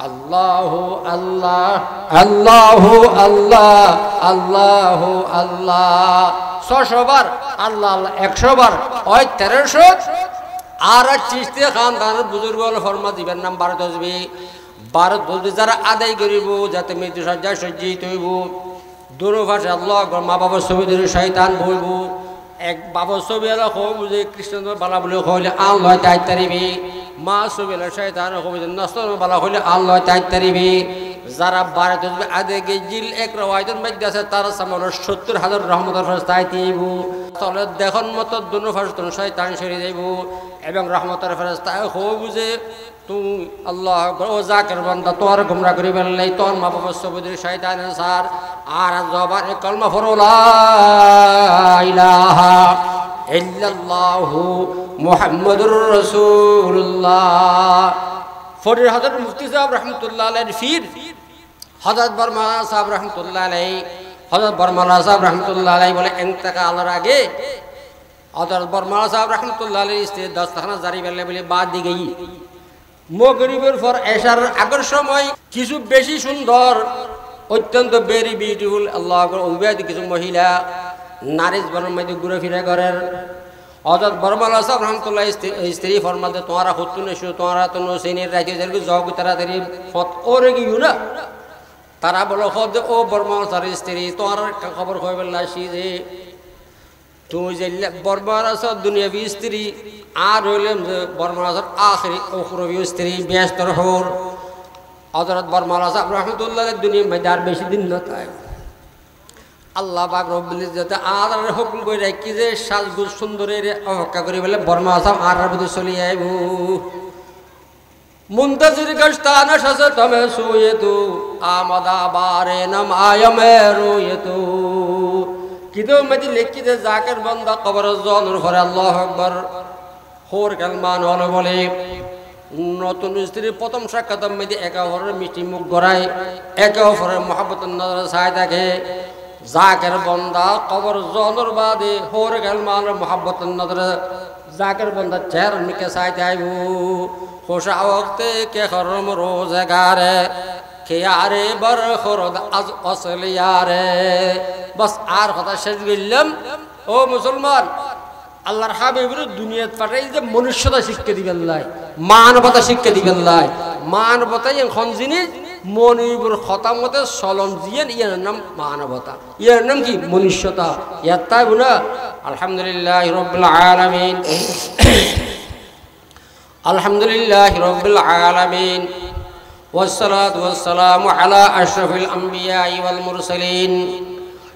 আল্লাহু আল্লাহ আল্লাহু আল্লাহ আল্লাহু আল্লাহ 600 বার আল্লাহ 100 বার ওই 1300 আর চিস্তি খানদানের বুজুর্গ ফরমা দিবেন নাম 12 তসবি 12 তসবি যারা আদায় করিব যাতে মৃত্যু সজ্জায় সজ্জিত হইব দুনো ভাষা আল্লাহ মা বাবার ছবি ধরে শয়তান বলব এক বাবার ছবি এলা হব যে কৃষ্ণ বালা বলে হইলে আল্লাহ তাই তারিবি মা ছবি এলা শয়তান হব যে নষ্ট বালা হইলে আল্লাহ তাই তারিবি যারা 12 তসবি আদায় গিল এক রওয়ায়াতের মধ্যে আছে তার সামনে 70,000 রহমতের ফেরেশতা আইতেইব তলে দেখন মতো দুনো ভাষা শয়তান সরে যাইব এবং রহমতের ফেরেশতা হব যে তুই আল্লাহ ও জাকের বান্দা তোর গুমরা করিবেন নাই তোর মা বাবার সবুদের শয়তান সার আর জবান কলমা পড়ো লা ইলাহা ইল্লাল্লাহু মুহাম্মাদুর রাসূলুল্লাহ ফরির হযরত মুফতি সাহেব রাহমাতুল্লাহ আলাইহি ফির হযরত বর্মা সাহেব রাহমাতুল্লাহ আলাইহি হযরত বর্মা সাহেব রাহমাতুল্লাহ আলাইহি বলে ইন্তেকালের আগে हज़रत बरमाला साहब रहमतुल्लाह अलैहि स्त्री दस्तखाना জারি বলে বাদ দিয়ে গই মাগরিবের পর এশার আগের সময় কিছু বেশি সুন্দর অত্যন্ত ভেরি বিউটিফুল আল্লাহ আকবার উভয় কিছু মহিলা নারিজ বনের মধ্যে ঘুরে ফিরে করেন হযরত বরমালা সাহেব রহমতুল্লাহ স্ত্রী ফরমাতে তোমারা হতুন এসো তোমারা তো নসিনের রাইতে জলদি যাও তাড়াতাড়ি ফত ওরে গিও না তারা বলো খদ ও বরমালা সাহেব স্ত্রী তোমার খবর কই বললাছি যে তুমি যে বরমালা সাহেব দুনিয়াবি স্ত্রী আর হইলেন যে বরমালা সাহেব আখরি উখরবি স্ত্রী বেশতর হর হযরত বরমালা সাহেব রহমতুল্লাহ দুনিয়ার মধ্যে আর বেশি দিন না তাই আল্লাহ পাক রব্বুল ইজ্জত আর হুকুম করে রাখি যে সাজগুজ সুন্দরের অপেক্ষা করি বলে বরমালা সাহেব আর বুঝে চলে আইব মুনতাজির গশতানা শাসে তমে সুয়ে তু আমাদা বারে নাম আয়মে রুয়ে তু কিদো মদি লিখি যে জাকের বান্দা কবর জনর করে আল্লাহু আকবার হোর কালমান হলো বলে নতুন স্ত্রীর প্রথম সাক্ষাতের মধ্যে একে অপরের মিষ্টি মুখ গড়ায় একে অপরের মহব্বতের নজরে চাই থাকে জাকের বান্দা কবর জনর বাদে হোর কালমান মহব্বতের নজরে জাকের বান্দা চেহারা নিকে চাই যাইব خوشا وقت کے خرم روزگارے خیارے بر خورد از اصل یارے بس আর কথা শেষ করলাম ও মুসলমান আল্লাহর হাবিবের দুনিয়াত পাঠাই যে মনুষ্যতা শিক্ষা দিবেন লাই মানবতা শিক্ষা দিবেন লাই মানবতা এখন জিনিস মনিবুর খতামতে সলম জিয়েন ইয়ার নাম মানবতা ইয়ার নাম কি মনুষ্যতা ইয়ার তাই বুনা আলহামদুলিল্লাহি রাব্বিল আলামিন الحمد لله رب العالمين والصلاة والسلام على أشرف الأنبياء والمرسلين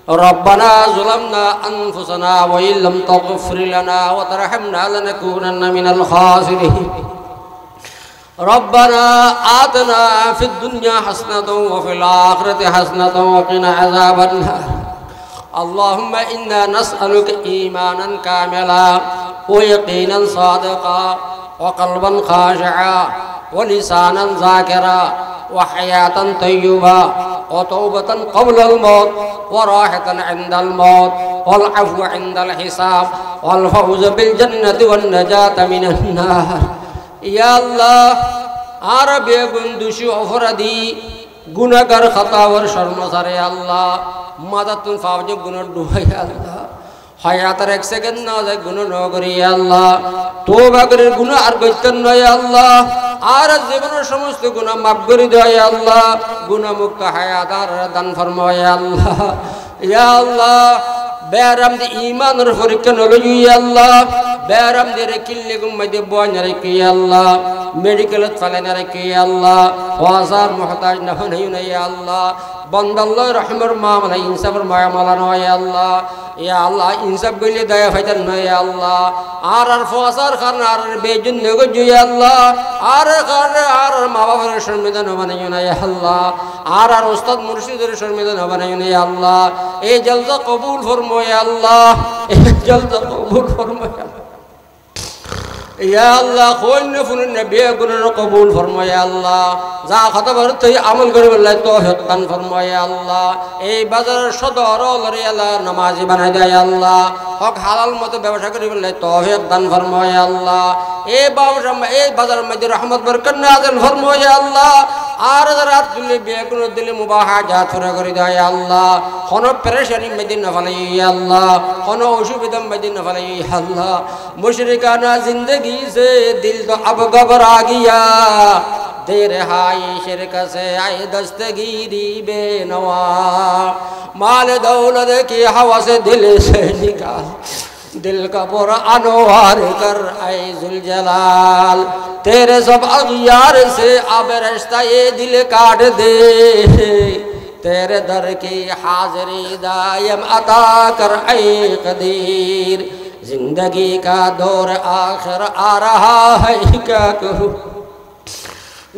ربنا ظلمنا أنفسنا وإن لم تغفر لنا وترحمنا لنكونن من الخاسرين ربنا آتنا في الدنيا حسنة وفي الآخرة حسنة وقنا عذاب النار اللهم إنا نسألك إيمانا كاملا ويقينا صادقا وقلبا خاشعا ولسانا ذاكرا وحياة طيبة وتوبة قبل الموت وراحة عند الموت والعفو عند الحساب والفوز بالجنة والنجاة من النار يا الله عربي قندوش أفردي গুনাহগার খাতাওয়ার শর্মসার হে আল্লাহ মাদাতুন ফাওজে গুনাহ ডুবাই আল্লাহ হায়াতের এক সেকেন্ড না যায় গুনাহ ন করি আল্লাহ তওবা করে গুনাহ আর করতেন না আল্লাহ আর জীবনের সমস্ত গুনাহ মাফ করে দাও আল্লাহ গুনাহ মুক্ত হায়াত আর দান ফরমায় আল্লাহ ইয়া আল্লাহ বেরাম দি ঈমানের পরীক্ষা নলই আল্লাহ বেরাম দি রেকিলে গুমাইদে বয়না রেকি আল্লাহ মেডিকেলত ফালেনা রেকি আল্লাহ ওয়াজার মুহতাজ না হই না আল্লাহ বন্দাল্লাহ রহমর মামলা ইনসাফের মামলা নয় আল্লাহ ইয়া আল্লাহ ইনসাফ গইলে দয়া ফাইতান নয় আল্লাহ আর ফসার খান আর বেজুন নগো জুই আল্লাহ আর খান আর মা বাবার শর্মিদা নবানাই না আল্লাহ আর ওস্তাদ মুর্শিদের শর্মিদা নবানাই না আল্লাহ এই জলসা কবুল ফরমায় আল্লাহ এই জলসা কবুল ফরমায় ইয়া আল্লাহ কোন ফুন নবী গুনাহ কবুল ফরমায় আল্লাহ যা খতবার তুই আমল করে আল্লাহ তৌফিক দান ফরমায় আল্লাহ এই বাজার সদর লরে আল্লাহ নামাজি বানাই দেয় আল্লাহ হক হালাল মতে ব্যবসা করে আল্লাহ তৌফিক দান ফরমায় আল্লাহ এই বাজার মধ্যে রহমত বরকত নাযিল ফরমায় আল্লাহ আর রাত দিলে বেগুন দিলে মুবাহাজাত পুরা করে দেয় আল্লাহ কোন পেরেশানি মধ্যে না ফেলাই আল্লাহ কোন অসুবিধা মধ্যে না ফেলাই আল্লাহ মুশরিকানা জিন্দেগি से दिल तो अब घबरा गया दे रहाई शिरक से आए दस्तगीरी बेनवा माल दौलत की हवा से दिल से निकाल दिल का पूरा अनवार कर आए जुल जलाल तेरे सब अगियार से अब रास्ता ये दिल काट दे तेरे दर की हाजिरी दायम अता कर आए कदीर जिंदगी का दौर आखिर आ रहा है क्या करूं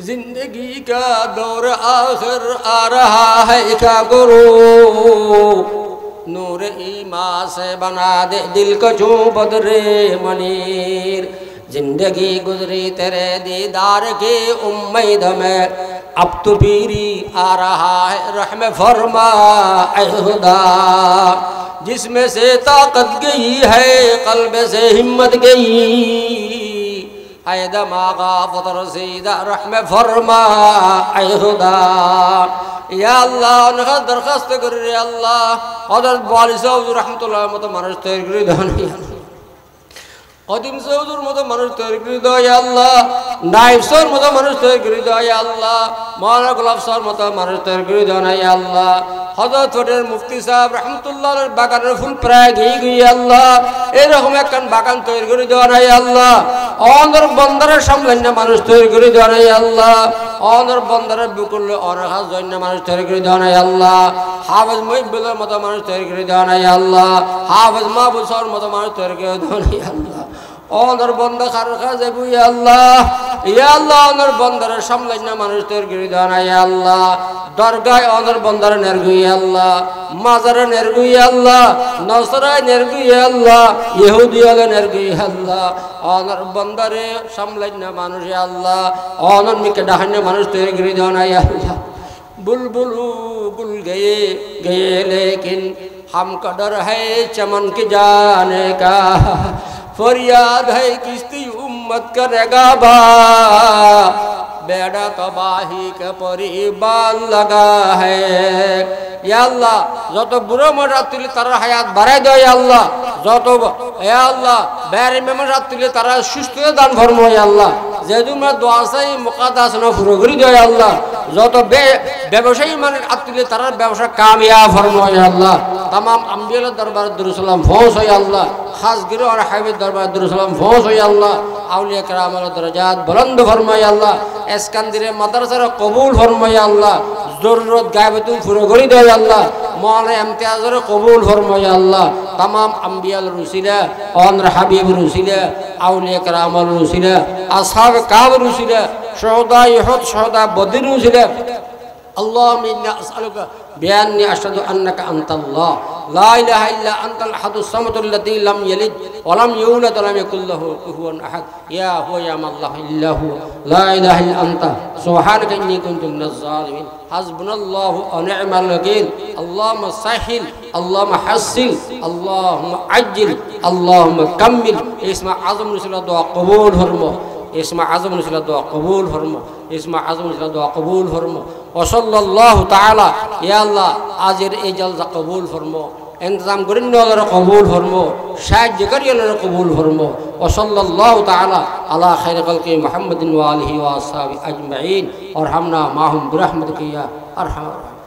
जिंदगी का दौर आखिर आ रहा है क्या करूं नूर ईमान से बना दे दिल को जो बदरे मनीर जिंदगी गुजरी तेरे दीदार की उम्मीद में अब तो पीरी आ रहा है रहम फरमा ऐ खुदा जिसमें से ताकत गई है कल्ब से हिम्मत गई ऐ दमागा फतर सीदा रहमे फरमा ऐ खुदा या अल्लाह उनका दरखास्त कर रे अल्लाह हजरत वाली साहब रहमतुल्लाह मत মানুষ তৈরি করে দেন কদিম সৌদুর মতো মানুষ তৈরি করে দাও ইয়া আল্লাহ নাইফ সর মতো মানুষ তৈরি করে দাও ইয়া আল্লাহ মাওলানা গোলাপ সর মতো মানুষ তৈরি করে দাও না ইয়া আল্লাহ হযরত ফটের মুফতি সাহেব রাহমাতুল্লাহর বাগানের ফুল প্রায় গিয়ে গিয়ে আল্লাহ এরকম একখান বাগান তৈরি করে দাও না ইয়া আল্লাহ অনর বন্দরের সামলান্য মানুষ তৈরি করে দাও না ইয়া আল্লাহ অনর বন্দরের বিকুলে অরহাজ জন্য মানুষ তৈরি করে দাও না ইয়া আল্লাহ হাফেজ মুহিবুল্লাহর মতো মানুষ তৈরি করে দাও না ইয়া আল্লাহ হাফেজ মাহবুব সর মতো মানুষ তৈরি করে দাও না ইয়া আল্লাহ অনর বন্দর খারখা যাবো ইয়া আল্লাহ অনর বন্দরের সামলান্য মানুষ তৈরি করে দাও না ইয়া আল্লাহ দরগায় অনর বন্দরে নেরগু ইয়া আল্লাহ মাজারে নেরগু ইয়া আল্লাহ নসরায় নেরগু ইয়া আল্লাহ ইহুদিয়ালে নেরগু ইয়া আল্লাহ অনর বন্দরে সামলান্য মানুষ ইয়া আল্লাহ অনর মিকে ডাহান্য মানুষ তৈরি করে দাও না ইয়া আল্লাহ बुलबुल गुल गए गए लेकिन हमको डर है चमन के जाने का फरियाद है किस्ती उम्मत करेगा बा बेड़ा तबाही का परिबाल लगा है या अल्लाह যত বুড়ো মরাত তুলে তারা হায়াত বাড়াই দাও ইয়া আল্লাহ যত ইয়া আল্লাহ বের মেমরাত তুলে তারা সুস্থতা দান ফরমাও ইয়া আল্লাহ যেদুমা দোয়া চাই মুকাদ্দাস না পুরো করে দাও ইয়া আল্লাহ যত ব্যবসায়ী মানে আত্মীয় তারা ব্যবসা কামিয়াব ফরমাও ইয়া আল্লাহ तमाम अंबिया दरबार दुरुसलाम फौज हो या अल्लाह खास गिरो और हाबिब दरबार दुरुसलाम फौज हो या अल्लाह औलिया कराम दरजात बुलंद फरमाया अल्लाह एस्कंदर मदरसा कबूल फरमाया अल्लाह जरूरत गायबतुन पूरा कर दो या अल्लाह मौलाना इम्तियाज कबूल फरमाया अल्लाह तमाम अंबिया रुसिला और हबीब रुसिला औलिया कराम रुसिला असहाब काब रुसिला शुहदा युहद शुहदा बदर रुसिला اللهم إنا أسألك بأني أشهد أنك أنت الله لا إله إلا أنت الأحد الصمد الذي لم يلد ولم يولد ولم يكن له كفوا أحد يا هو يا ما الله إلا هو لا إله إلا أنت سبحانك إني كنت من الظالمين حسبنا الله ونعم الوكيل اللهم سهل اللهم حسن اللهم عجل اللهم كمل اسمع عظم رسول دعاء قبول فرمو اسمع عظم رسول دعاء قبول فرمو اسمع عظم رسول دعاء قبول فرمو وصلى الله تعالى يا الله আজের এই জলসা কবুল ফরমো इंतजाम करें कबूल फरमो साहाय्य करिए कबूल फरमो वसल्लल्लाहु ताला अला खैर खल्क़ि मुहम्मदिन व आलिहि व अस्हाबि अजमईन और हमना माहुम बिरहमतिका या अरहम